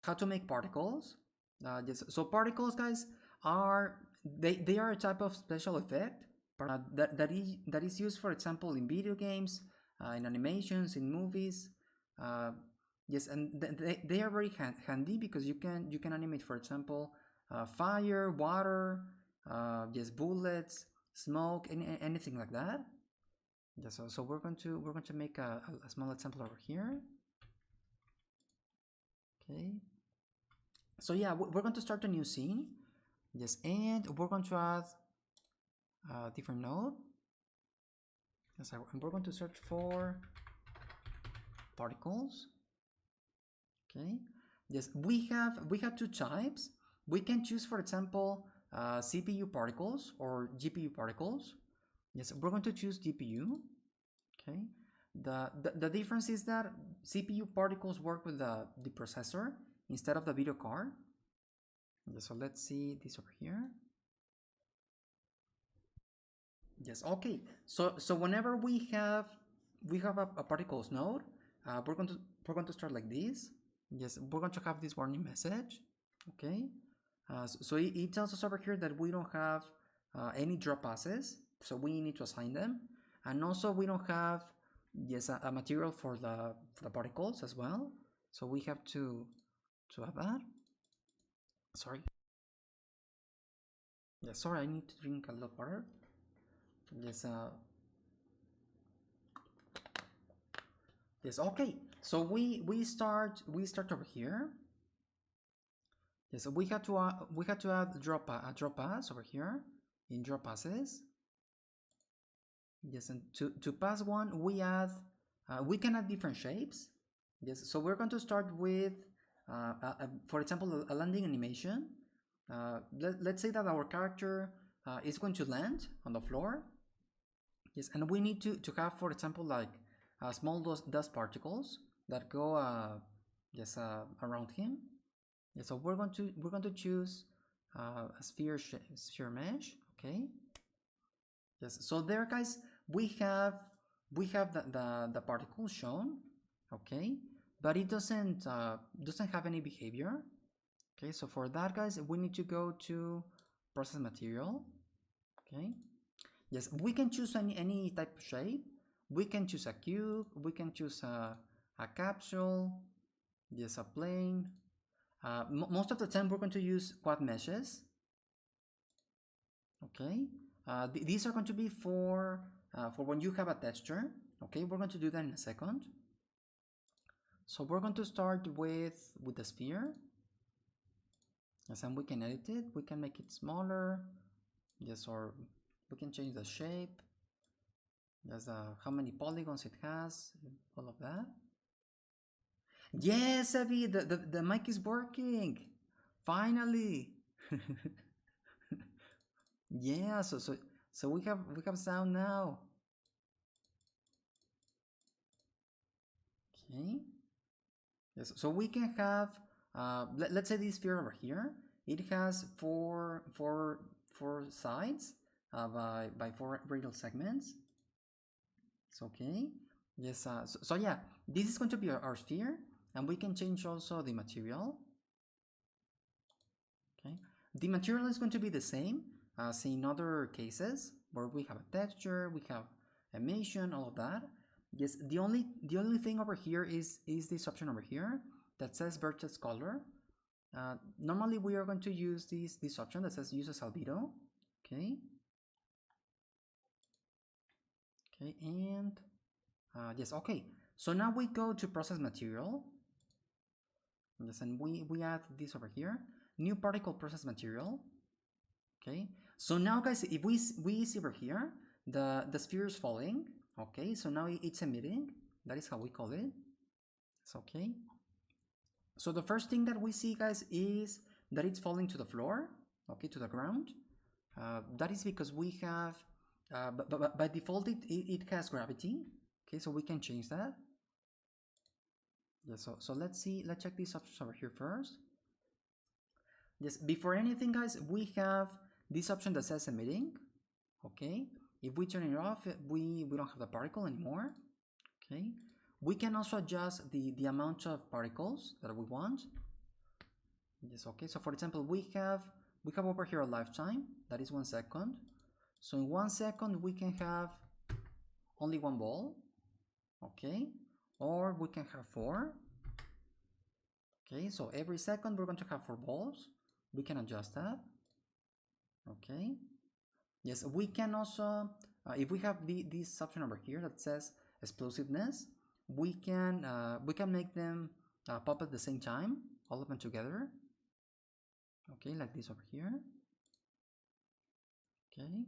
how to make particles. Yes, so particles, guys, are they are a type of special effect that is used, for example, in video games, in animations, in movies. Uh, yes, and they are very handy because you can animate, for example, fire, water, yes, bullets, smoke, anything like that. Yeah, so we're going to make a small example over here. Okay. So yeah, we're going to start a new scene. Yes, and we're going to add a different node. Yes, and we're going to search for particles. Okay. Yes, we have two types. We can choose, for example, CPU particles or GPU particles. Yes, we're going to choose GPU. Okay. The difference is that CPU particles work with the processor instead of the video card. Yes, so let's see this over here. Yes, okay. So whenever we have a particles node, we're going to start like this. Yes, we're going to have this warning message. Okay. So it tells us over here that we don't have any drop passes, so we need to assign them, and also we don't have yes a material for the particles as well. So we have to have that. Sorry. Yeah, sorry. I need to drink a lot of water. Yes. Yes, okay. So we start over here. Yes, so we had to add a drop pass over here in drop passes. Yes, and to pass one we can add different shapes. Yes, so we're going to start with for example a landing animation. Let's say that our character is going to land on the floor. Yes, and we need to have, for example, like small dust particles that go yes around him. Yeah, so we're going to choose a sphere mesh. Okay. Yes. So there, guys, we have the particle shown. Okay, but it doesn't have any behavior. Okay. So for that, guys, we need to go to process material. Okay. Yes, we can choose any type of shape. We can choose a cube. We can choose a capsule. Yes, a plane. Most of the time, we're going to use quad meshes. Okay. These are going to be for when you have a texture. Okay, we're going to do that in a second. So we're going to start with the sphere. Yes, and we can edit it. We can make it smaller. Yes, or we can change the shape. Yes, how many polygons it has, all of that. Yes, Abby, the mic is working. Finally. Yeah, so we have sound now. Okay. Yes, so we can have let's say this sphere over here. It has four sides by four radial segments. It's okay. Yes. So yeah, this is going to be our sphere, and we can change also the material. Okay. The material is going to be the same as in other cases where we have a texture, we have emission, all of that. Yes, the only thing over here is this option over here that says vertex color. Normally we are going to use this option that says use as albedo. Okay. Okay, and yes, okay. So now we go to process material. Yes, and we add this over here. New particle process material. Okay, so now guys, if we see over here the sphere is falling. Okay, so now it's emitting. That is how we call it. It's okay. So the first thing that we see, guys, is that it's falling to the floor. Okay, to the ground. That is because we have but by default it has gravity. Okay, so we can change that. Yeah, so let's check these options over here first. Yes, before anything, guys, we have this option that says emitting. Okay, if we turn it off, we don't have the particle anymore. Okay, we can also adjust the amount of particles that we want. Yes, okay. So for example, we have over here a lifetime, that is 1 second. So in 1 second we can have only one ball, okay, or we can have 4. Okay, so every second we're going to have 4 balls. We can adjust that. Okay. Yes, we can also, if we have this option over here that says explosiveness, we can make them pop at the same time, all of them together. Okay, like this over here. Okay.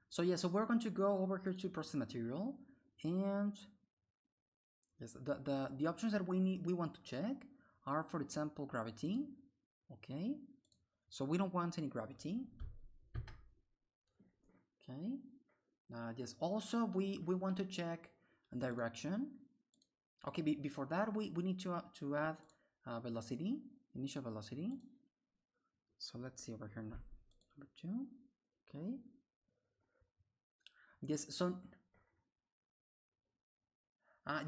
So yeah, so we're going to go over here to process material, and yes, the options that we want to check are, for example, gravity. Okay, so we don't want any gravity. Okay. Yes, also we want to check direction. Okay, before that we need to add velocity, initial velocity. So let's see over here now, number 2. Okay. Yes, so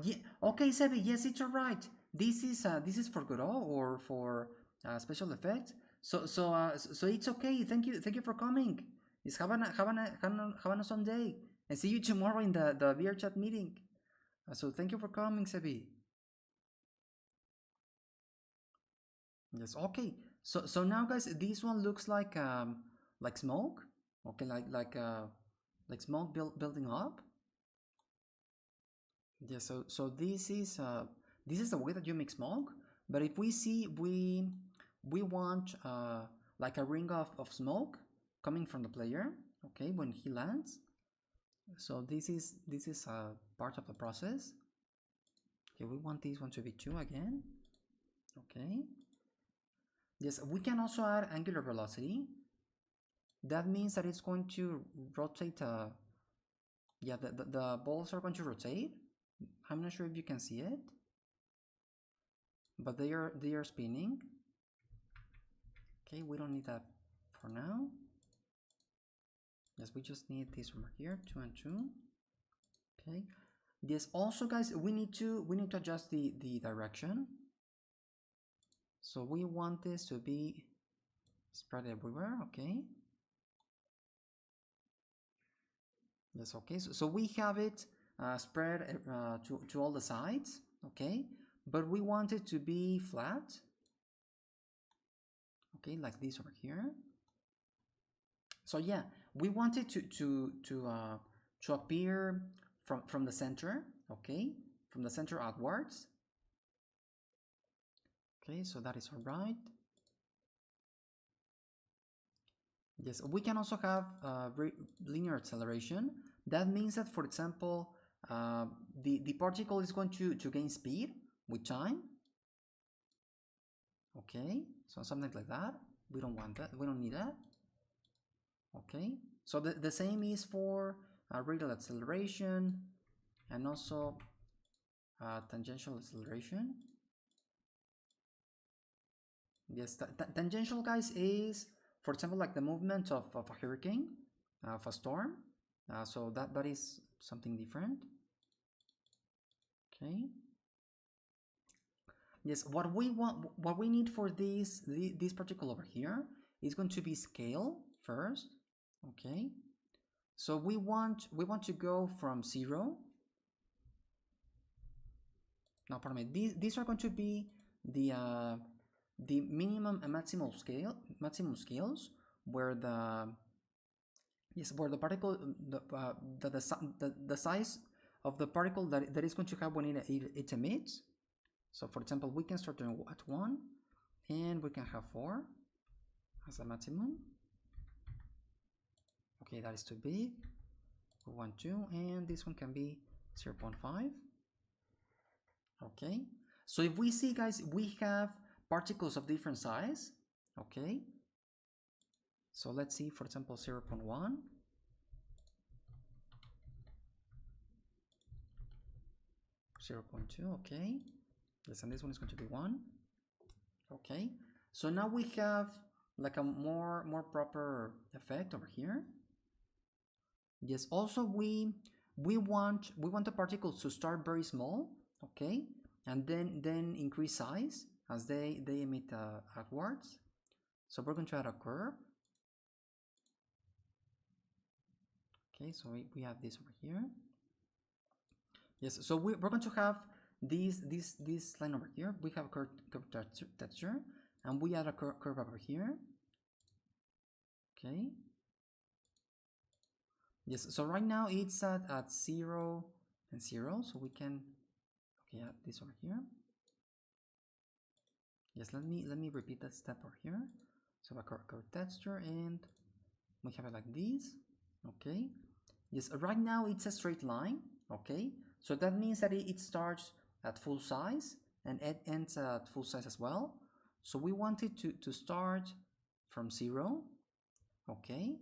yeah, okay, Sebi, yes, it's all right. This is for Godot or for special effects. So it's okay. Thank you for coming. It's have an awesome day, and see you tomorrow in the VR chat meeting. So thank you for coming, Sebi. Yes, okay. So now, guys, this one looks like smoke. Okay, like smoke building up. Yeah, so this is the way that you make smoke. But if we see we want like a ring of smoke coming from the player, okay, when he lands. So this is part of the process. Okay, we want this one to be 2 again. Okay. Yes, we can also add angular velocity. That means that it's going to rotate. Yeah, the balls are going to rotate. I'm not sure if you can see it, but they are spinning. Okay, we don't need that for now. Yes, we just need this from here, 2 and 2. Okay. Yes, also, guys, we need to adjust the direction. So we want this to be spread everywhere. Okay. Yes, okay. So we have it spread to all the sides. Okay, but we want it to be flat. Okay, like this over here. So yeah, we want it to appear from the center. Okay, from the center outwards. Okay, so that is all right. Yes, we can also have linear acceleration. That means that, for example, the particle is going to gain speed with time. Okay, so something like that. We don't want that. We don't need that. Okay, so the same is for radial acceleration and also tangential acceleration. Yes, tangential, guys, is, for example, like the movement of a hurricane, of a storm. So that is something different. Okay. Yes, what we need for this particle over here is going to be scale first. Okay. So we want to go from 0. No, pardon me. These are going to be the minimum and maximum scales where the particle the size of the particle that is going to have when it emits. So for example, we can start at 1 and we can have 4 as a maximum. Okay, that is too big. We want 2, and this one can be 0.5. Okay, so if we see, guys, we have particles of different size. Okay, so let's see, for example, 0.1. 0.2. Okay, yes, and this one is going to be 1. Okay, so now we have like a more proper effect over here. Yes, also we want the particles to start very small, okay, and then increase size as they emit outwards. So we're going to add a curve. Okay, so we have this over here. Yes, so we're going to have this line over here. We have a curve texture, and we add a curve over here. Okay. Yes, so right now it's at 0 and 0, so we can add this over here. Yes, let me repeat that step over here. So a curve texture, and we have it like this. Okay. Yes, right now it's a straight line. Okay, so that means that it starts at full size and it ends at full size as well. So we want it to start from 0. Okay.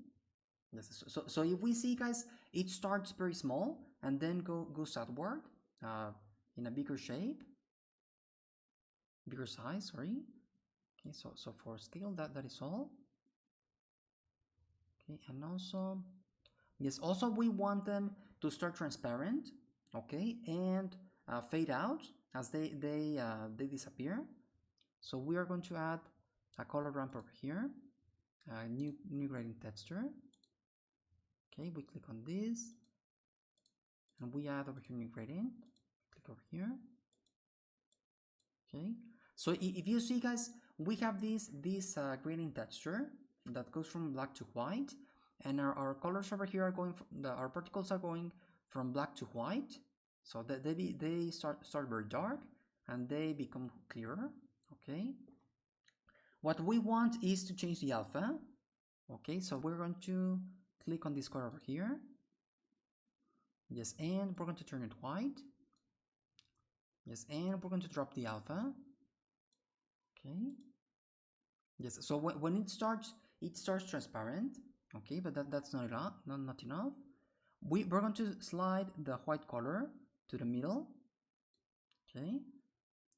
Yes, so if we see, guys, it starts very small and then goes outward in a bigger shape, bigger size, sorry. Okay, so for scale, that is all. Okay, and also, yes, also we want them to start transparent, okay, and fade out as they disappear. So we are going to add a color ramp over here, new gradient texture. Okay, we click on this, and we add over here new gradient. Click over here. Okay, so if you see, guys, we have this gradient texture that goes from black to white, and our colors over here are going our particles are going from black to white. So that they start very dark and they become clearer. Okay, what we want is to change the alpha. Okay, so we're going to click on this color over here. Yes, and we're going to turn it white. Yes, and we're going to drop the alpha. Okay. Yes, so when it starts transparent. Okay, but that's not enough. Not enough. We're going to slide the white color to the middle. Okay.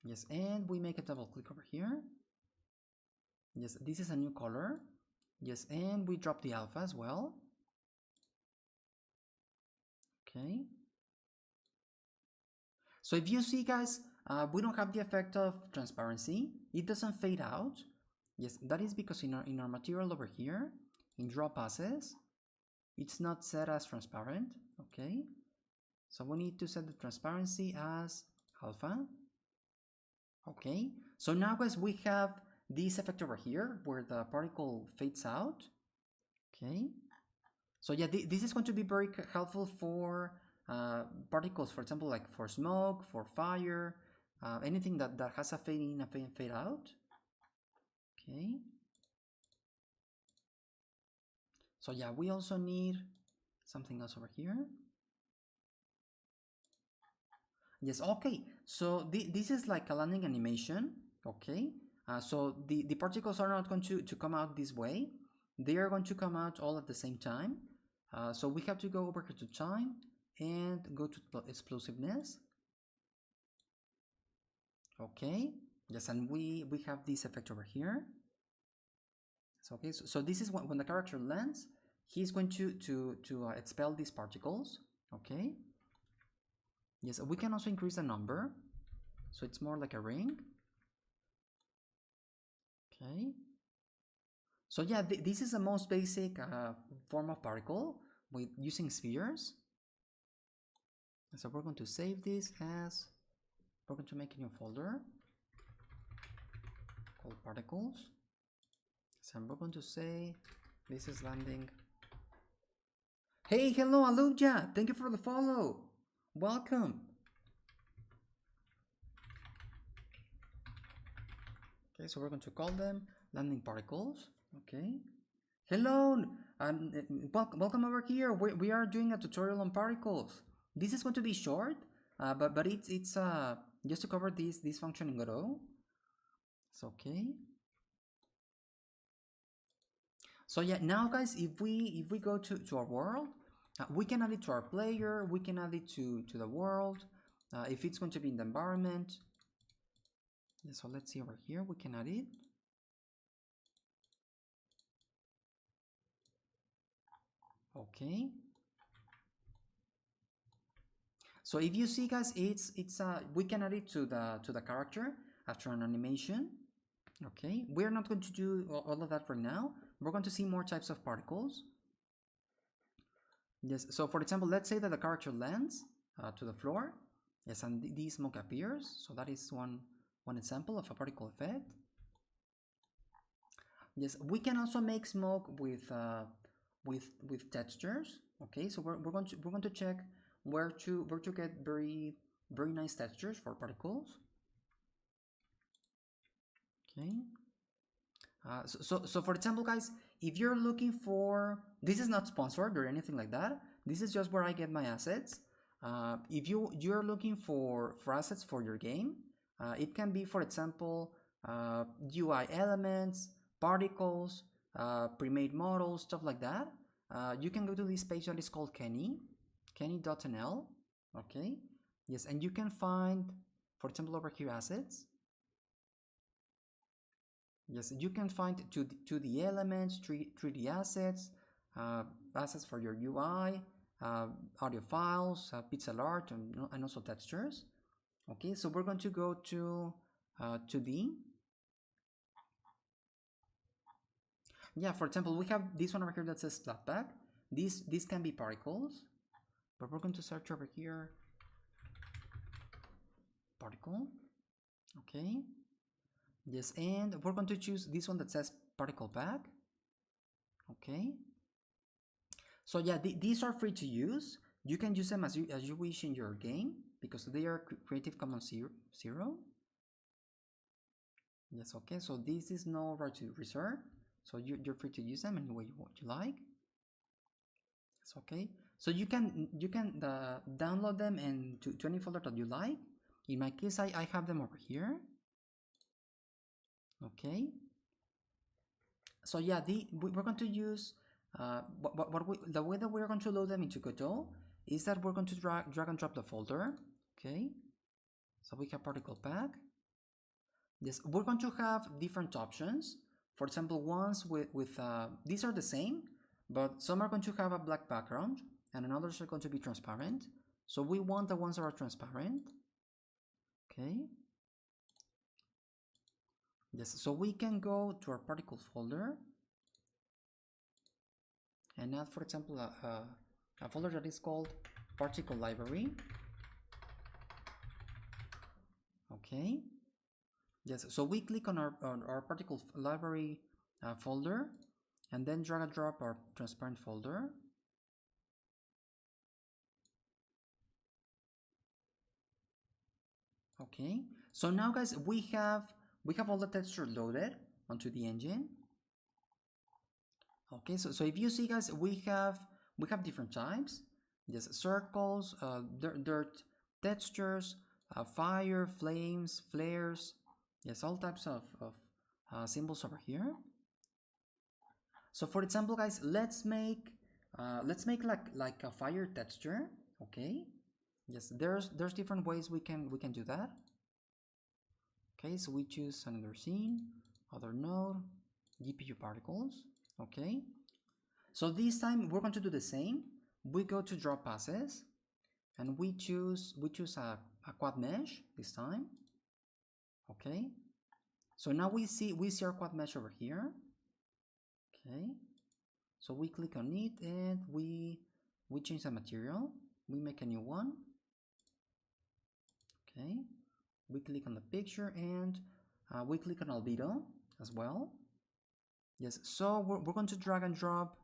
Yes, and we make a double click over here. Yes, this is a new color. Yes, and we drop the alpha as well. Okay. So if you see, guys, we don't have the effect of transparency. It doesn't fade out. Yes, that is because in our material over here, in draw passes, it's not set as transparent. Okay. So we need to set the transparency as alpha. Okay. So now, guys, we have this effect over here where the particle fades out. Okay. So yeah, this is going to be very helpful for particles, for example, like for smoke, for fire, anything that has a fade in, a fade out. Okay. So yeah, we also need something else over here. Yes, okay. So this is like a landing animation. Okay. So the particles are not going to come out this way. They are going to come out all at the same time. So we have to go over here to time and go to explosiveness. Okay. Yes, and we have this effect over here. So okay, so this is when the character lands, he's going to expel these particles. Okay. Yes, we can also increase the number, so it's more like a ring. Okay. So yeah, this is the most basic form of particle with using spheres. So we're going to save this as, we're going to make a new folder called particles. So we're going to say this is landing. Hey, hello, Aluja. Thank you for the follow. Welcome. Okay, so we're going to call them landing particles. Okay. Hello, and welcome over here. We are doing a tutorial on particles. This is going to be short, but it's just to cover this function in Godot. It's okay. So yeah, now guys, if we go to our world, we can add it to our player. We can add it to the world. If it's going to be in the environment. Yeah, so let's see over here. We can add it. Okay. So if you see, guys, it's we can add it to the character after an animation. Okay, we're not going to do all of that right now. We're going to see more types of particles. Yes, so for example, let's say that the character lands to the floor. Yes, and the smoke appears. So that is one example of a particle effect. Yes, we can also make smoke with textures. Okay, so we're going to check where to get very nice textures for particles. Okay. So for example, guys, if you're looking for, this is not sponsored or anything like that. This is just where I get my assets. If you're looking for assets for your game, it can be, for example, UI elements, particles, pre-made models, stuff like that. You can go to this page that is called kenny.nl. Okay, yes, and you can find, for example, over here, assets. Yes, you can find 2D elements, 3D assets, assets for your UI, audio files, pixel art, and also textures. Okay, so we're going to go to 2D. Yeah, for example, we have this one over here that says flatback. These can be particles, but we're going to search over here, particle. Okay. Yes, and we're going to choose this one that says particle pack. Okay. So yeah, these are free to use. You can use them as you wish in your game because they are Creative Commons 0. Yes, okay. So this is no right to reserve. So you're free to use them any way you like. It's okay. So you can download them and to any folder that you like. In my case, I have them over here. Okay. So yeah, we're going to use the way that we're going to load them into Godot is that we're going to drag and drop the folder. Okay. So we have particle pack. Yes, we're going to have different options. For example, ones with these are the same, but some are going to have a black background and others are going to be transparent. So we want the ones that are transparent. Okay. Yes, so we can go to our particles folder and add, for example, a folder that is called particle library. Okay. Yes, so we click on our particle library folder and then drag and drop our transparent folder. Okay, so now guys, we have all the texture loaded onto the engine. Okay, so if you see guys, we have different types. Yes, circles, dirt textures, fire, flames, flares. Yes, all types of symbols over here. So for example, guys, let's make like a fire texture. Okay. Yes, there's different ways we can do that. Okay, so we choose another scene, other node, GPU particles. Okay. So this time we're going to do the same. We go to draw passes, and we choose a quad mesh this time. Okay. So now we see our quad mesh over here. Okay. So we click on it and we change the material. We make a new one. Okay. We click on the picture and we click on albedo as well. Yes. So we're going to drag and drop.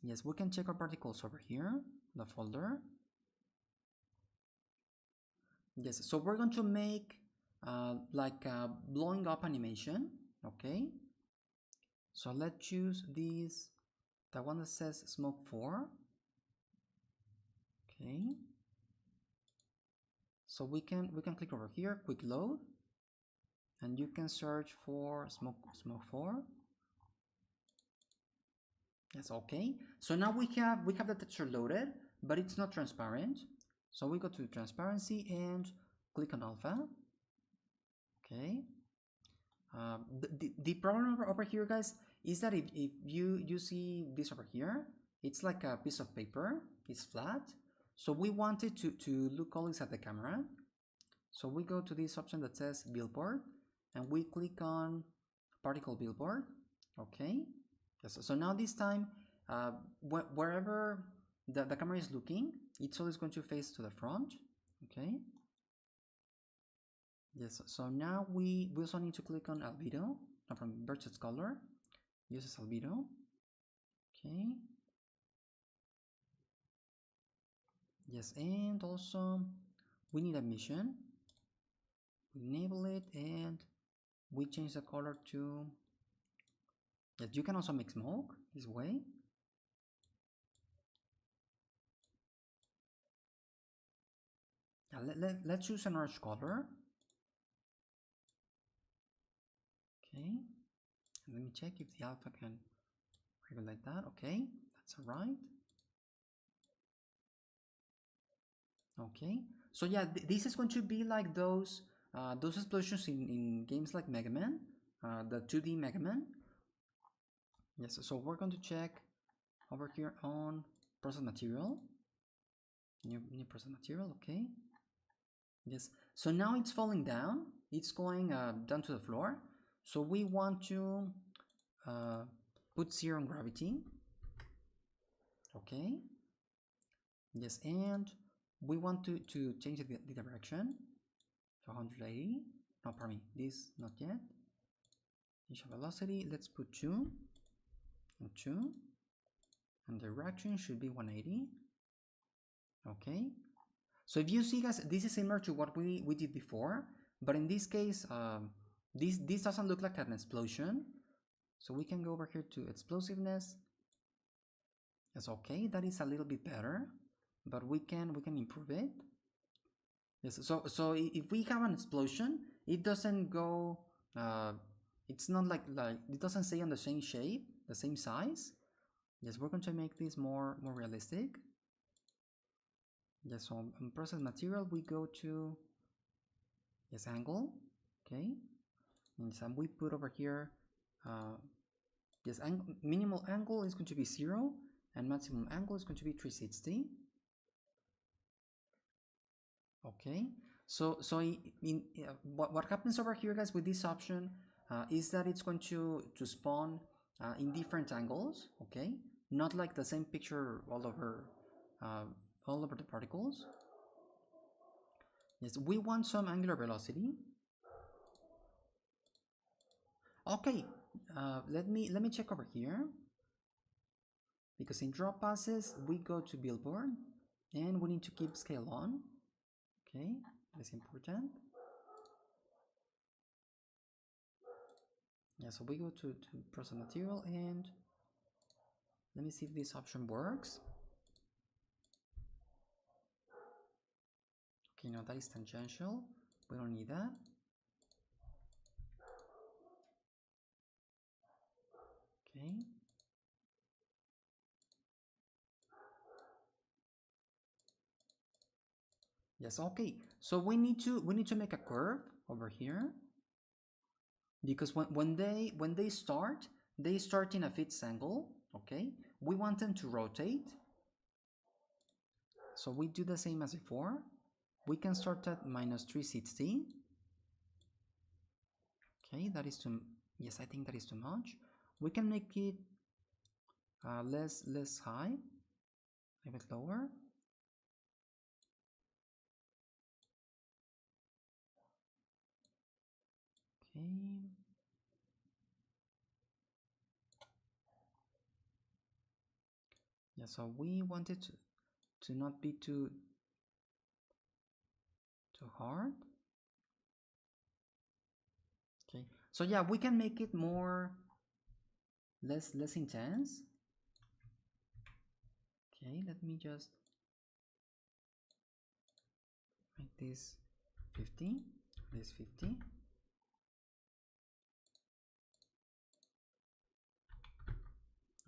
Yes, we can check our particles over here, the folder. Yes. So we're going to make like a blowing up animation. Okay. So let's choose this, the one that says smoke 4. Okay. So we can click over here, quick load, and you can search for smoke 4. Yes, okay. So now we have the texture loaded, but it's not transparent. So we go to transparency and click on alpha. Okay. The problem over here, guys, is that if you see this over here, it's like a piece of paper. It's flat. So we want it to look always at the camera. So we go to this option that says billboard and we click on particle billboard. Okay. Yes. So now this time, wherever the camera is looking, it's always going to face to the front. Okay. Yes. So now we also need to click on albedo from vertex color. Uses albedo. Okay. Yes, and also we need emission. We enable it and we change the color to, yes, you can also make smoke this way. Let's choose an orange color. Okay, and let me check if the alpha can regulate that. Okay, that's all right. Okay, so yeah, this is going to be like those explosions in games like Mega Man, the 2D Mega Man. Yes, so we're going to check over here on process material. New process material, okay. Yes, so now it's falling down. It's going down to the floor. So we want to put 0 on gravity. Okay. Yes, and we want to change the direction to 180. No, pardon me, this not yet. Initial velocity, let's put 2 and 2. And direction should be 180. Okay. So if you see, guys, this is similar to what we did before, but in this case, this doesn't look like an explosion. So we can go over here to explosiveness. Yes, okay, that is a little bit better, but we can improve it. Yes, so if we have an explosion, it doesn't go. It's not like it doesn't stay on the same shape, the same size. Yes, we're going to make this more realistic. Yes, so on process material we go to, yes, angle. Okay, and so we put over here, yes, minimal angle is going to be 0 and maximum angle is going to be 360. Okay, so what happens over here, guys, with this option is that it's going to spawn in different angles. Okay, not like the same picture all over the particles. Yes, we want some angular velocity. Okay, let me check over here, because in drop passes we go to billboard and we need to keep scale on. Okay, that's important. Yeah, so we go to process material and let me see if this option works. Okay, no, that is tangential. We don't need that. Okay. Yes, okay. So we need to make a curve over here, because when they start in a fixed angle. Okay, we want them to rotate. So we do the same as before. We can start at minus 360. Okay, that is too, yes, I think that is too much. We can make it less high, a bit lower. Okay. Yeah, so we want it to not be too hard. Okay, so yeah, we can make it more less intense. Okay, let me just make this 50, this 50.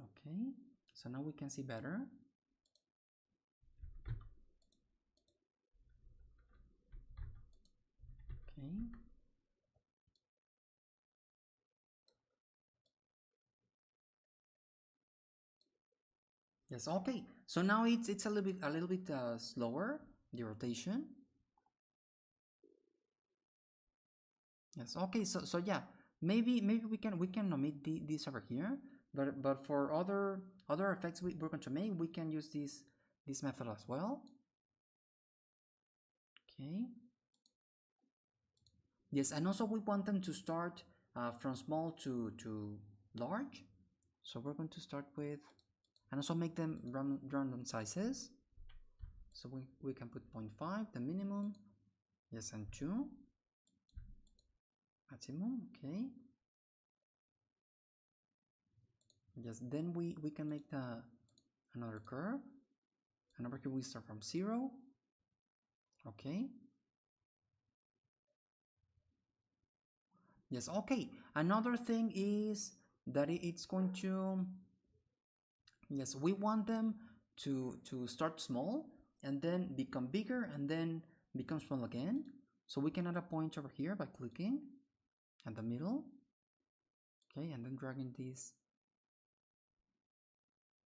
Okay, so now we can see better. Okay. Yes, okay. So now it's a little bit slower, the rotation. Yes. Okay. So yeah, maybe we can omit this over here, but for other effects we're going to make, we can use this method as well. Okay. Yes, and also we want them to start from small to large. So we're going to start with, and also make them random sizes. So we can put 0.5, the minimum. Yes, and 2, maximum. Okay. Yes, then we can make another curve. And over here we start from 0. Okay. Yes, okay. Another thing is that it's going to, yes, we want them to start small and then become bigger and then become small again. So we can add a point over here by clicking at the middle. Okay, and then dragging this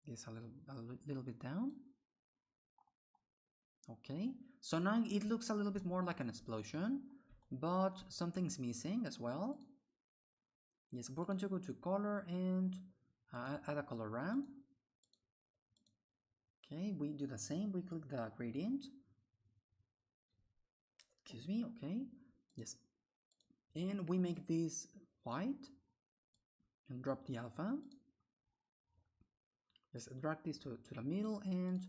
a little bit down. Okay, so now it looks a little bit more like an explosion, but something's missing as well. Yes, we're going to go to color and add a color ramp. Okay, we do the same. We click the gradient. Excuse me. Okay, yes, and we make this white and drop the alpha. Yes, drag this to the middle and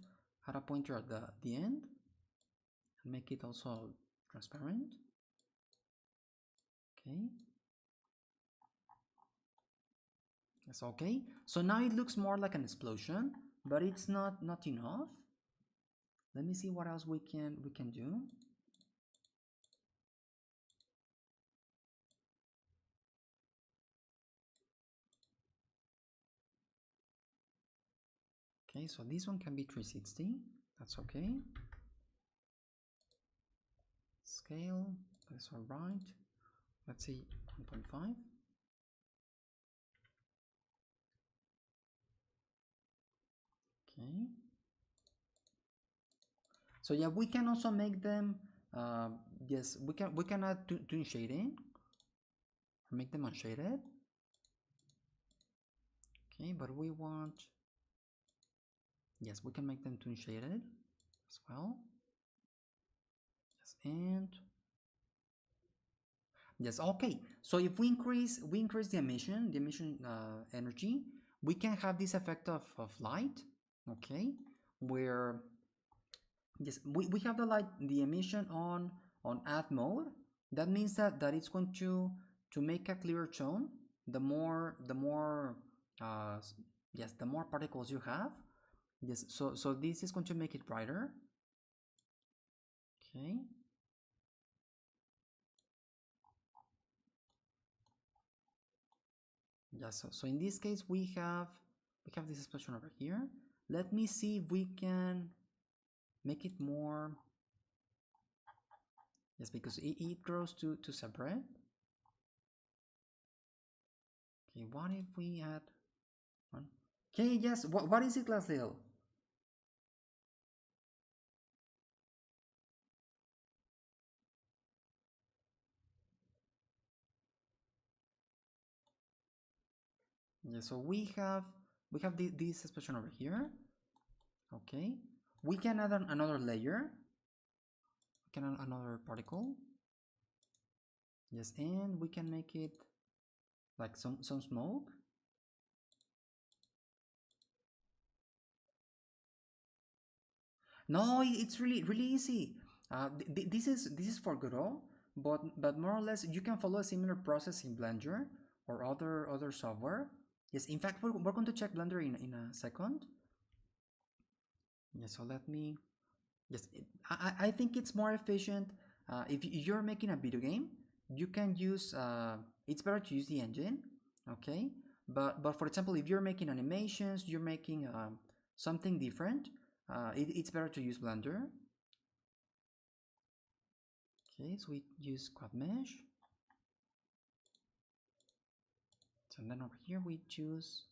add a pointer at the end and make it also transparent. Okay. Yes, okay. So now it looks more like an explosion, but it's not enough. Let me see what else we can do. Okay, so this one can be 360. That's okay. Scale, that's all right. Let's see, 1.5. Okay. So yeah, we can also make them. Yes, we can add tune shading or make them unshaded. Okay, but we want. Yes, we can make them tune shaded as well. Yes, and yes, okay. So if we increase the emission energy, we can have this effect of light. Okay, where yes, we have the emission on add mode. That means that it's going to make a clearer tone. The more uh, yes, the more particles you have. Yes, so this is going to make it brighter. Okay. Yeah, so in this case we have this expression over here. Let me see if we can make it more. Yes, because it grows to separate. Okay, what if we add one? Okay, yes, what is it, Glasdale? Yeah, so we have this expression over here. Okay, we can add another layer. We can add another particle. Yes, and we can make it like some smoke. No, it's really easy. This is for Godot, but more or less you can follow a similar process in Blender or other software. Yes, in fact we're going to check Blender in a second. Yes, so let me. Yes, I think it's more efficient if you're making a video game. You can use. It's better to use the engine, okay? But for example, if you're making animations, you're making something different. It's better to use Blender. Okay, so we use quad mesh. So then over here we choose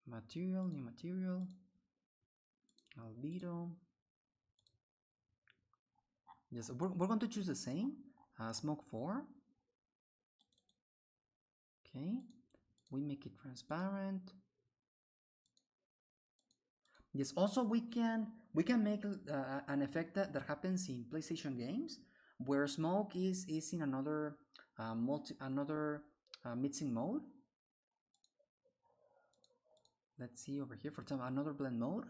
material, new material, albedo. Yes, we're going to choose the same, smoke 4. Okay, we make it transparent. Yes, also we can make an effect that happens in PlayStation games where smoke is in another mixing mode. Let's see over here, for example, another blend mode.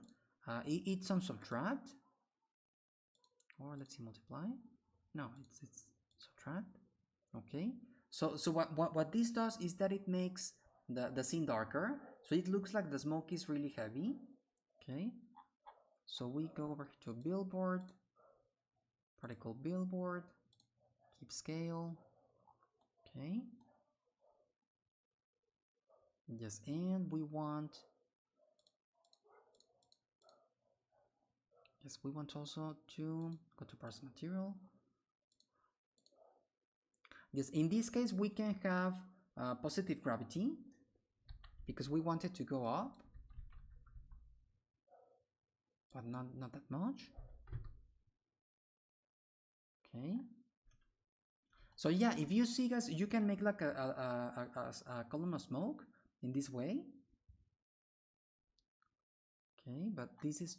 It's on subtract, or let's see, multiply. No, it's subtract. Okay, so what this does is that it makes the scene darker, so it looks like the smoke is really heavy. Okay, so we go over to billboard, particle billboard, keep scale. Okay, yes, and we want, yes, we want also to go to parse material. Yes, in this case we can have positive gravity because we want it to go up, but not that much. Okay, so yeah, if you see, guys, you can make like a column of smoke in this way. Okay, but this is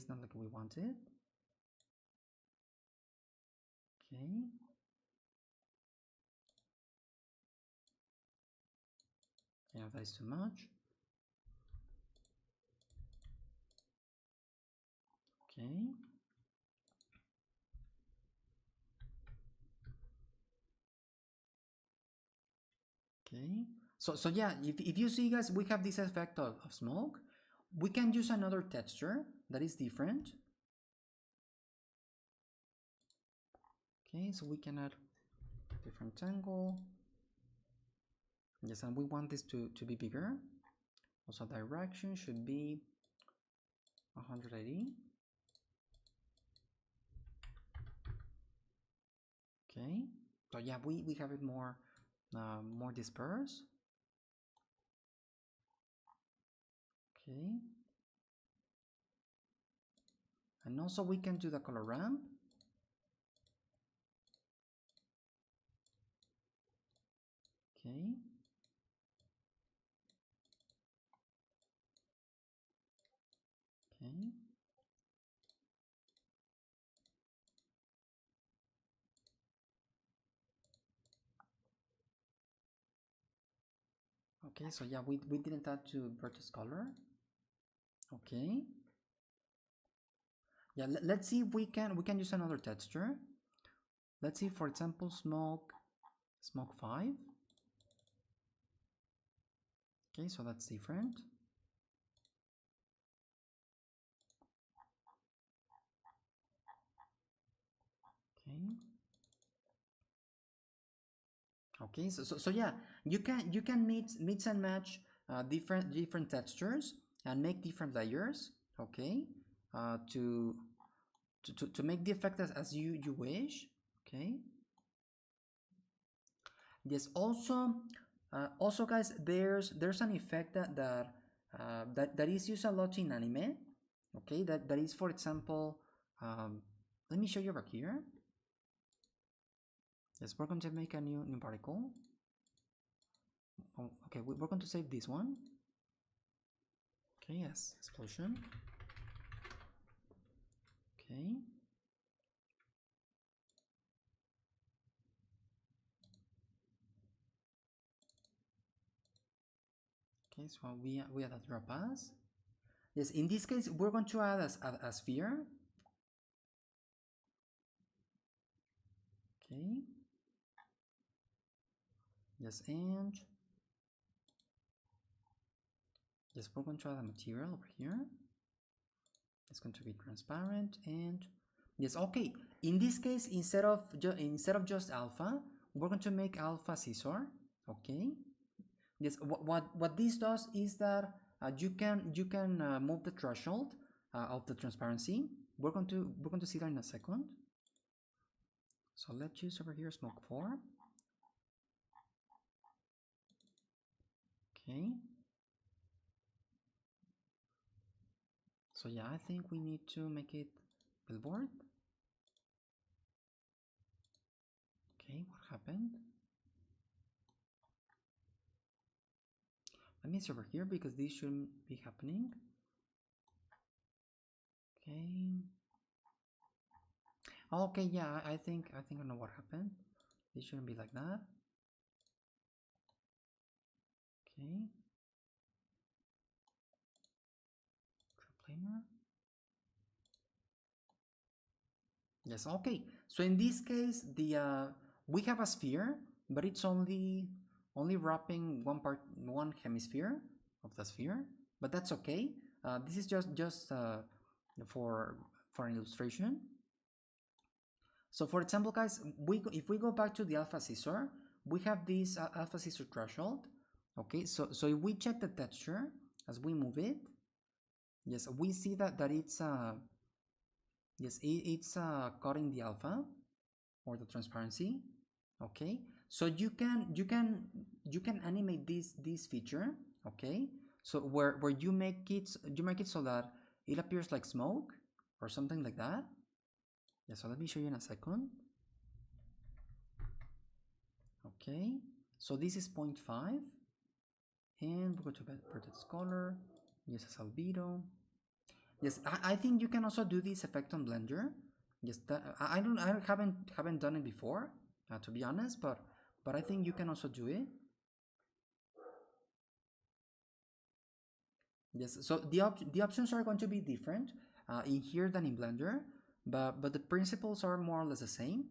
not like we wanted. Okay, yeah, that is too much. Okay, okay, so yeah, if you see, guys, we have this effect of smoke. We can use another texture that is different. Okay, so we can add different angle. Yes, and we want this to be bigger. Also direction should be 180. Okay, so yeah, we have it more dispersed. Okay, and also we can do the color ramp. Okay, okay, okay, so yeah, we didn't add to vertex color. Okay, yeah, let's see if we can use another texture. Let's see, for example, smoke 5. Okay, so that's different. Okay, okay, so yeah, you can mix and match different textures and make different layers. Okay, to make the effect as you wish. Okay, yes, also guys, there's an effect that is used a lot in anime. Okay, that is, for example, let me show you over here. Yes, we're going to make a new particle. Oh, okay, we're going to save this one. Okay, yes, explosion. Okay, okay, so we add a drop pass. Yes, in this case we're going to add a sphere. Okay, yes, and yes, we're going to add a material over here. It's going to be transparent, and yes, okay, in this case, instead of just alpha, we're going to make alpha scissor. Okay, yes, what this does is that you can move the threshold of the transparency. We're going to see that in a second. So let's use over here smoke 4. Okay, so yeah, I think we need to make it billboard. Okay, what happened? me see over here because this shouldn't be happening. Okay. Okay, yeah, I think I know what happened. This shouldn't be like that. Okay. Planar. Yes, okay. So in this case, the we have a sphere, but it's only wrapping one hemisphere of the sphere. But that's okay. This is just for for an illustration. So for example, guys, if we go back to the alpha scissor, we have this alpha scissor threshold. Okay, so if we check the texture as we move it, yes, we see that it's yes, it's cutting the alpha or the transparency. Okay, so you can animate this feature. Okay, so where you make it so that it appears like smoke or something like that. Yeah, so let me show you in a second. Okay, so this is 0.5, and we go to vertex color. Yes, as albedo. Yes, I think you can also do this effect on Blender. Yes, I haven't done it before, to be honest, but I think you can also do it. Yes, so the options are going to be different in here than in Blender, but the principles are more or less the same.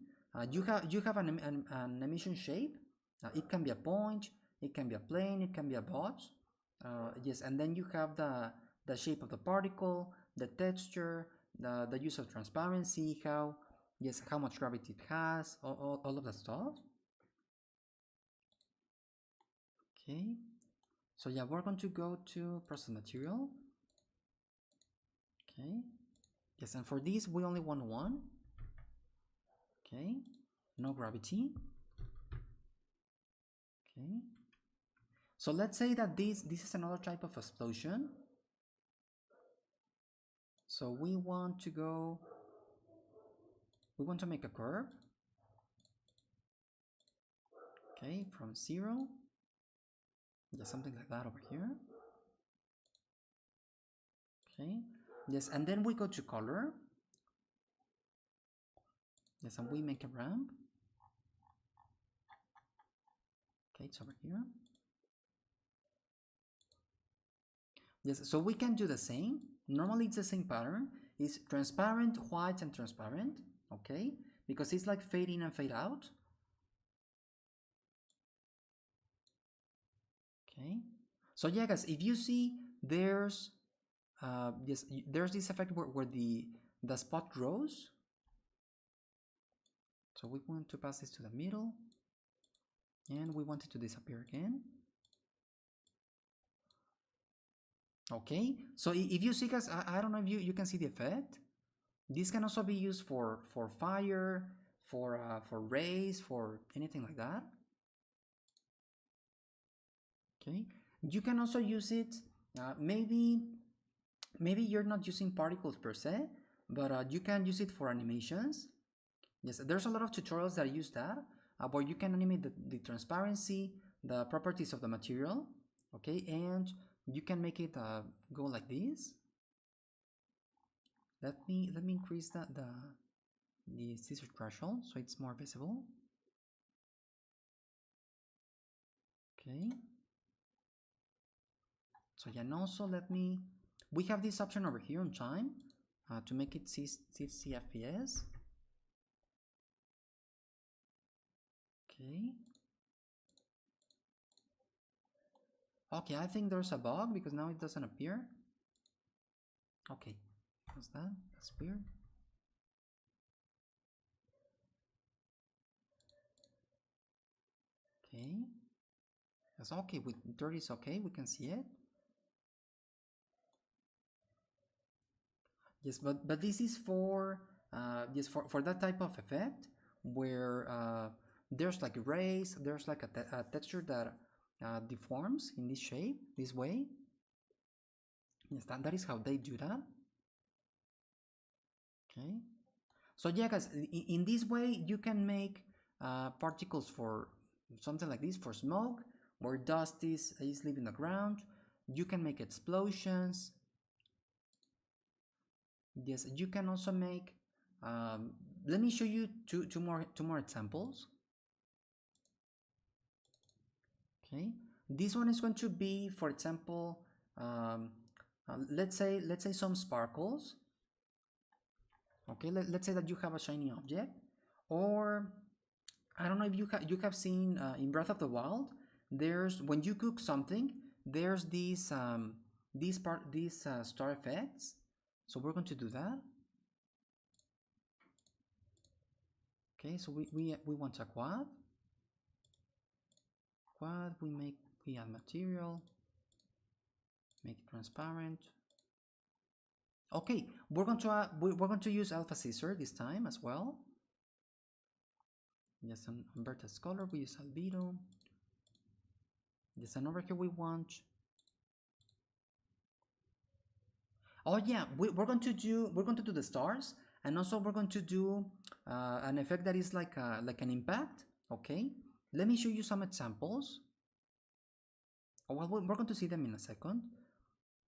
You have an emission shape. It can be a point, it can be a plane, it can be a box. Yes, and then you have the shape of the particle, the texture, the use of transparency, how much gravity it has, all of that stuff. Okay, so yeah, we're going to go to process material. Okay, yes, and for this we only want one. Okay, no gravity. Okay, so let's say that this is another type of explosion. So we want to make a curve. Okay, from 0, just something like that over here. Okay, yes, and then we go to color. Yes, and we make a ramp. Okay, it's over here. Yes, so we can do the same. Normally it's the same pattern. It's transparent, white, and transparent. Okay, because it's like fade in and fade out. Okay, so yeah, guys, if you see there's there's this effect where the spot grows. So we want to pass this to the middle, and we want it to disappear again. Okay, so if you see, guys, I don't know if you can see the effect. This can also be used for fire, for rays, for anything like that. Okay, you can also use it. Maybe you're not using particles per se, but you can use it for animations. Yes, there's a lot of tutorials that use that, where you can animate the transparency, the properties of the material. Okay, and you can make it go like this. Let me increase the scissor threshold so it's more visible. Okay. So yeah, and also we have this option over here on time to make it 60 FPS. Okay. Okay, I think there's a bug because now it doesn't appear. Okay, what's that? That's weird. Okay. That's okay. With 30 is okay. We can see it. Yes, but this is for yes for that type of effect where there's like rays, there's like a texture that deforms in this shape, this way. Yes, that is how they do that. Okay. So yeah, guys, in this way you can make particles for something like this, for smoke, where dust is leaving the ground, You can make explosions. Yes, you can also make, let me show you two more examples. Okay, this one is going to be, for example, let's say some sparkles. Okay, let's say that you have a shiny object, or I don't know if you have seen in Breath of the Wild. There's when you cook something, there's these star effects. So we're going to do that. Okay, so we want a quad. Quad, we add material, make it transparent. Okay, we're going to use alpha scissor this time as well. Yes, on vertex color we use albedo. Yes, and over here we want. Oh yeah, we're going to do the stars, and also we're going to do an effect that is like an impact. Okay, let me show you some examples. Oh, well, we're going to see them in a second.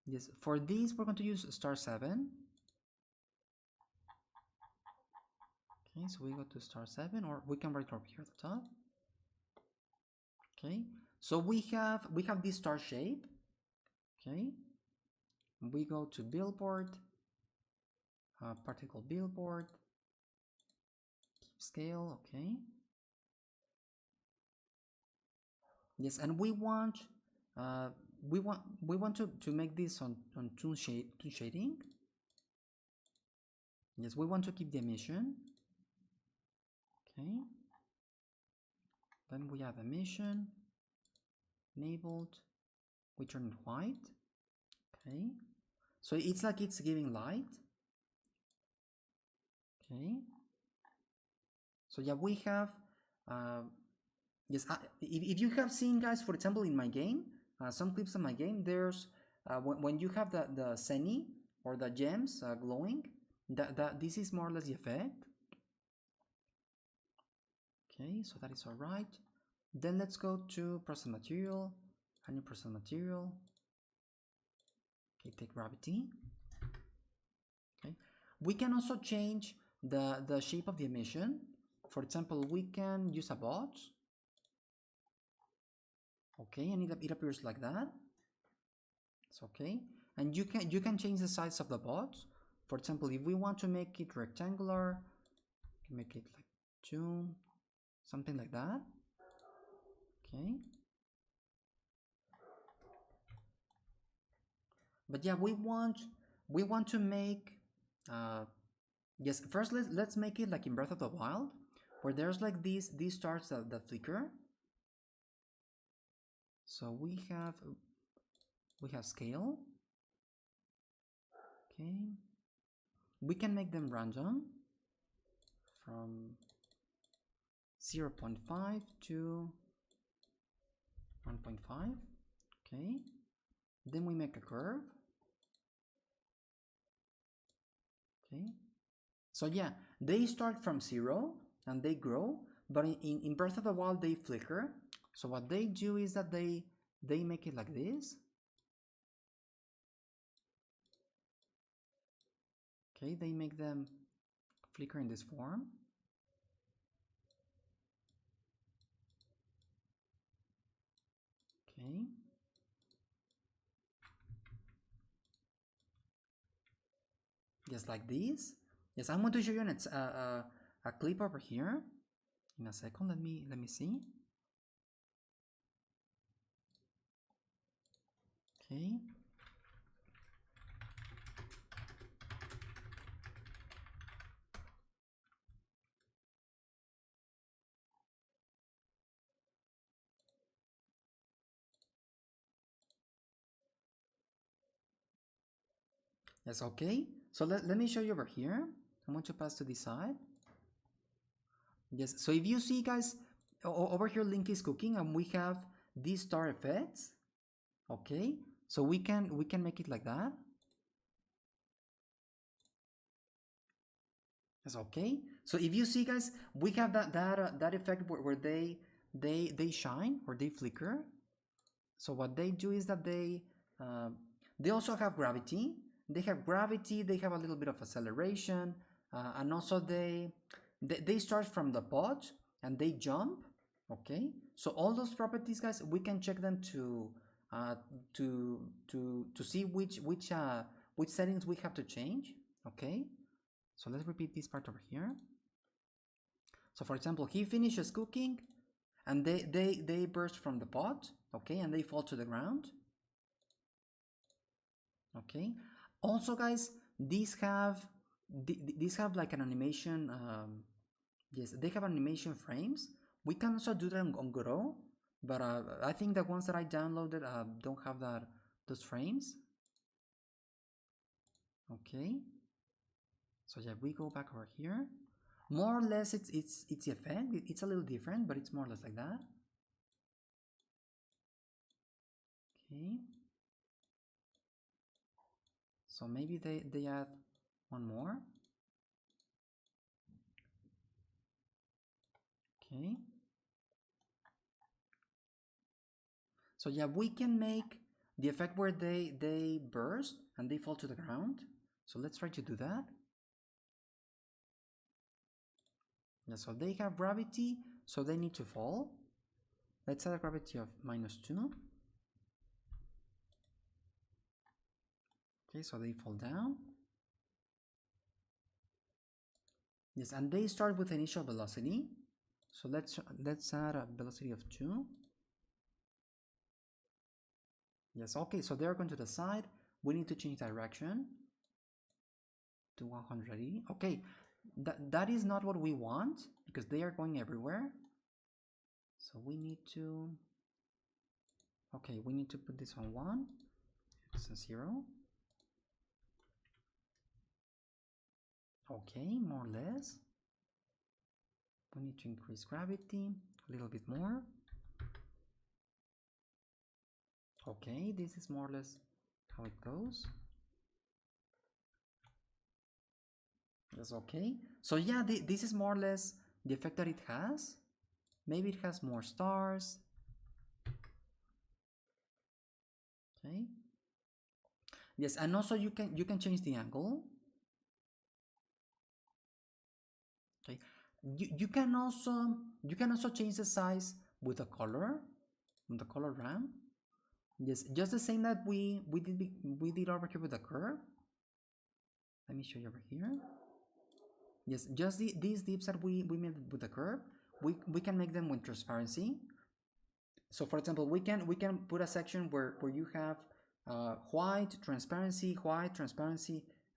Yes, for this we're going to use star 7. Okay, so we go to star 7, or we can write over here at the top. Okay, so we have this star shape. Okay, we go to billboard, particle billboard, keep scale. Okay. Yes, and we want to make this on toon shading. Yes, we want to keep the emission. Okay. Then we have emission enabled. We turn it white. Okay. So it's like it's giving light. Okay. So yeah, we have yes. If you have seen, guys, for example, in my game, some clips of my game, there's when you have the Seni or the gems glowing, that this is more or less the effect. Okay, so that is all right. Then let's go to process material, a new process material. Okay, take gravity. Okay, we can also change the shape of the emission. For example, we can use a bot. Okay, and it appears like that. It's okay, and you can change the size of the bot. For example, if we want to make it rectangular, we can make it like 2, something like that. Okay. But yeah, we want to make yes, first let's make it like in Breath of the Wild, where there's like these stars that flicker. So we have scale. Okay, we can make them random from 0.5 to 1.5. Okay, then we make a curve. Okay, so yeah, they start from 0 and they grow, but in Breath of the Wild they flicker. So what they do is that they make it like this. Okay, they make them flicker in this form. Okay. Just like this. Yes, I'm going to show you a clip over here in a second. Let me see. Okay. Yes, okay. So let me show you over here. I'm going to pass to this side. Yes, so if you see, guys, over here Link is cooking and we have these star effects. Okay, so we can make it like that. Yes, okay. So if you see, guys, we have that effect where they shine or they flicker. So what they do is that they uh, they also have gravity. They have gravity, they have a little bit of acceleration, and also they start from the pod and they jump. Okay, so all those properties, guys, we can check them uh, to see which settings we have to change. Okay, so let's repeat this part over here. So for example, he finishes cooking and they burst from the pot, okay, and they fall to the ground. Okay, also, guys, these have like an animation. Yes, they have animation frames. We can also do them on Godot, but I think the ones that I downloaded don't have those frames. Okay, so yeah, we go back over here. More or less, it's the effect. It's a little different, but it's more or less like that. Okay. So maybe they add one more. Okay. So yeah, we can make the effect where they burst and they fall to the ground. So let's try to do that. Yeah, so they have gravity, so they need to fall. Let's add a gravity of -2. Okay, so they fall down. Yes, and they start with initial velocity. So let's add a velocity of 2. Yes, okay, so they're going to the side. We need to change direction to 180. Okay, that is not what we want because they are going everywhere. So we need to, okay, we need to put this on 1. It's a 0. Okay, more or less. We need to increase gravity a little bit more. Okay, this is more or less how it goes. That's okay. So yeah, this is more or less the effect that it has. Maybe it has more stars. Okay. Yes, and also you can change the angle. Okay. You can also change the size with the color ramp. Yes, just the same that we did over here with the curve. Let me show you over here. Yes, just these dips that we made with the curve, we can make them with transparency. So for example, we can put a section where you have white transparency,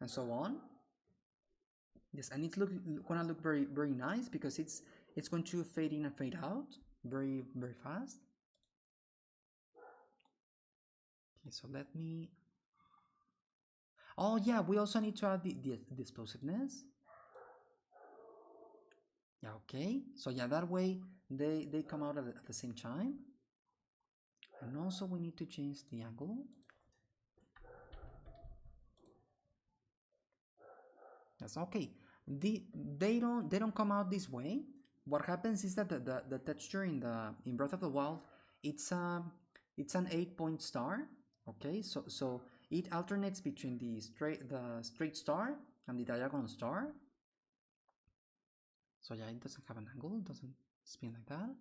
and so on. Yes, and it's gonna look very nice because it's going to fade in and fade out very fast. Okay, so let me. Oh yeah, we also need to add the explosiveness. Yeah, okay. So yeah, that way they come out at the same time. And also we need to change the angle. That's okay. They don't come out this way. What happens is that the texture in Breath of the Wild, it's an 8-point star. Okay, so it alternates between the straight star and the diagonal star. So yeah, it doesn't have an angle, it doesn't spin like that.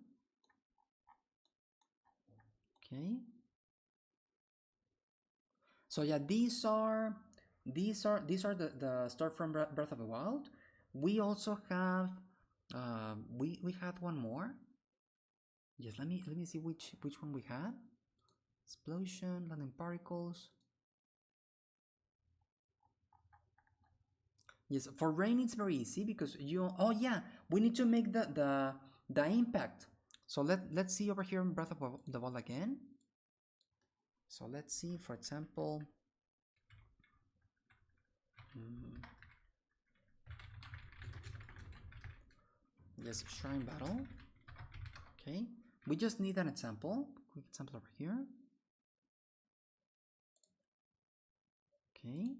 Okay. So yeah, these are the star from Breath of the Wild. We also have we had one more. Yes, let me see which one we had. Explosion, landing particles. Yes, for rain it's very easy because oh yeah, we need to make the impact. So let's see over here in Breath of the Wild again. So let's see, for example, yes, shrine battle. Okay, we just need an example. Quick example over here. Okay.